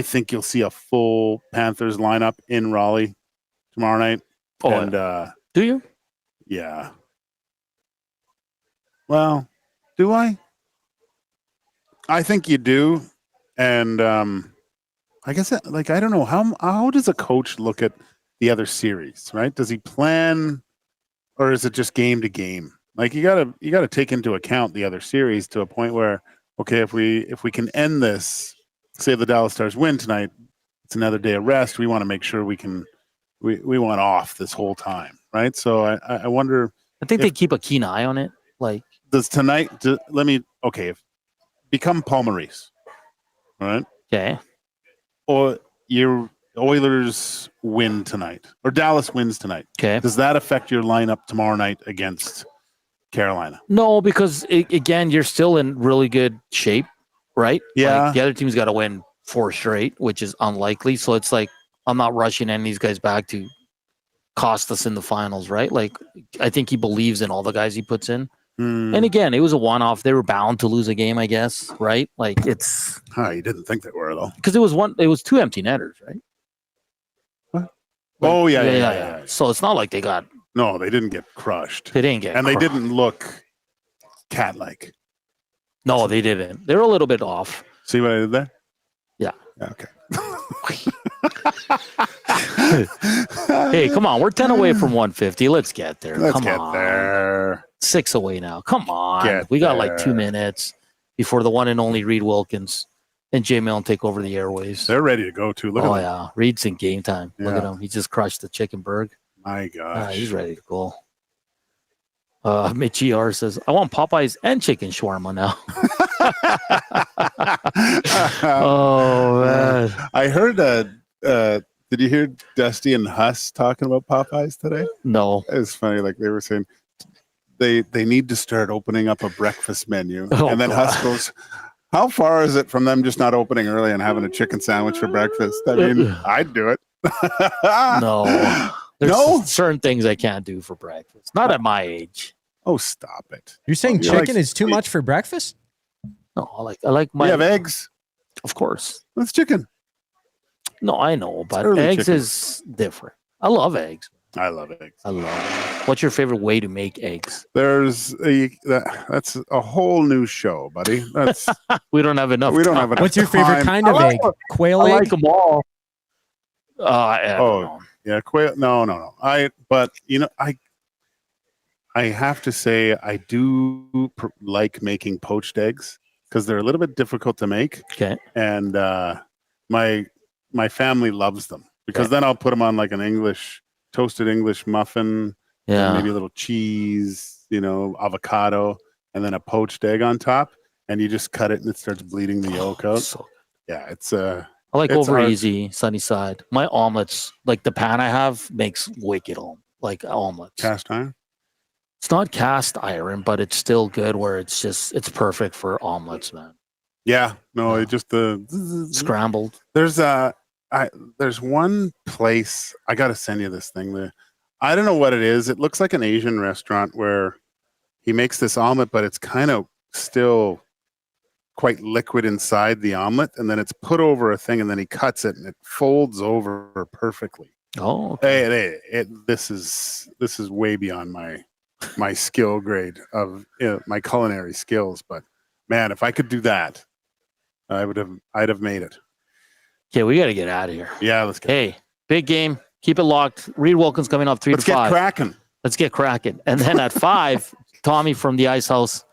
think you'll see a full Panthers lineup in Raleigh tomorrow night. Oh, and do you? Yeah. Well, do I? I think you do, and I guess I don't know how does a coach look at the other series, right? Does he plan, or is it just game to game? Like you gotta take into account the other series to a point where, okay, if we can end this, say the Dallas Stars win tonight, it's another day of rest. We want to make sure we want off this whole time, right? So I wonder. I think they keep a keen eye on it. Like, does tonight? Become Paul Maurice, all right? Okay. your Oilers win tonight, or Dallas wins tonight. Okay. Does that affect your lineup tomorrow night against Carolina? No, because again, you're still in really good shape, right? Yeah. Like, the other team's got to win 4 straight, which is unlikely. So it's like I'm not rushing any of these guys back to cost us in the finals, right? Like, I think he believes in all the guys he puts in. And again, it was a one-off. They were bound to lose a game, I guess, right? Like, it's. You didn't think they were though, because it was 2 empty netters, right? What? Yeah. So it's not like they got. No, they didn't get crushed. They didn't get. And crushed. they didn't look cat-like. No, they didn't. They were a little bit off. See what I did there? Yeah. Okay. Hey, come on. We're 10 away from 150. Let's get there. Let's come get on. there. 6 away now. Come on. Get we got like there. 2 minutes before the one and only Reed Wilkins and Jay Milne take over the airways. They're ready to go too. Look at them. Yeah. Reed's in game time. Look at Yeah. him. He just crushed the Chickenburg. My gosh. He's ready to go. Mitch ER says, I want Popeyes and chicken shawarma now. Oh, man. I heard did you hear Dusty and Huss talking about Popeyes today? No. It's funny. Like they were saying they need to start opening up a breakfast menu. Oh, and then God. Huss goes, how far is it from them just not opening early and having a chicken sandwich for breakfast? I mean, I'd do it. No. There's certain things I can't do for breakfast. Not at my age. Oh, stop it. You're saying chicken is too much for breakfast? No, I like my. You have eggs? Of course. That's chicken. No, I know, but early eggs chicken. is different. I love eggs. I love eggs. I love it. What's your favorite way to make eggs? That's a whole new show, buddy. That's We don't have enough. we don't time. have enough What's your favorite time. kind of egg? Quail I egg? like them all. I don't know. Yeah, quail. No. But I have to say I do like making poached eggs because they're a little bit difficult to make. Okay. And my family loves them because then I'll put them on like an toasted English muffin. Yeah. And maybe a little cheese, avocado, and then a poached egg on top. And you just cut it and it starts bleeding the yolk out. Yeah, it's I like it's over hard. easy, sunny side. My omelets, like the pan I have, makes wicked like omelets. Cast iron? It's not cast iron, but it's still good where it's perfect for omelets, man. Yeah, no, it just Scrambled. There's one place I got to send you this thing. I don't know what it is. It looks like an Asian restaurant where he makes this omelet, but it's kind of still quite liquid inside the omelet, and then it's put over a thing, and then he cuts it, and it folds over perfectly. Oh, okay. This is way beyond my skill grade of my culinary skills, but man, if I could do that, I'd have made it. Okay, we got to get out of here. Yeah, let's go. Hey, big game. Keep it locked. Reed Wilkins coming up 3 to 5. Let's get cracking. Let's get cracking. And then at 5, Tommy from the Ice House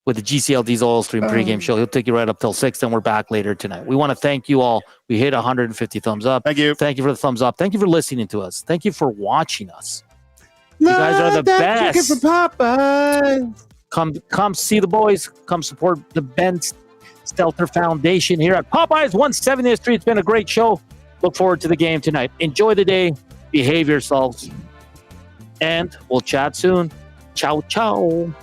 with the GCLD's Oil Stream pregame show. He'll take you right up till 6, then we're back later tonight. We want to thank you all. We hit 150 thumbs up. Thank you. Thank you for the thumbs up. Thank you for listening to us. Thank you for watching us. You guys are the best. Chicken from Popeyes. Come see the boys. Come support the Ben Stelter Foundation here at Popeyes 170th Street. It's been a great show. Look forward to the game tonight. Enjoy the day. Behave yourselves. And we'll chat soon. Ciao, ciao.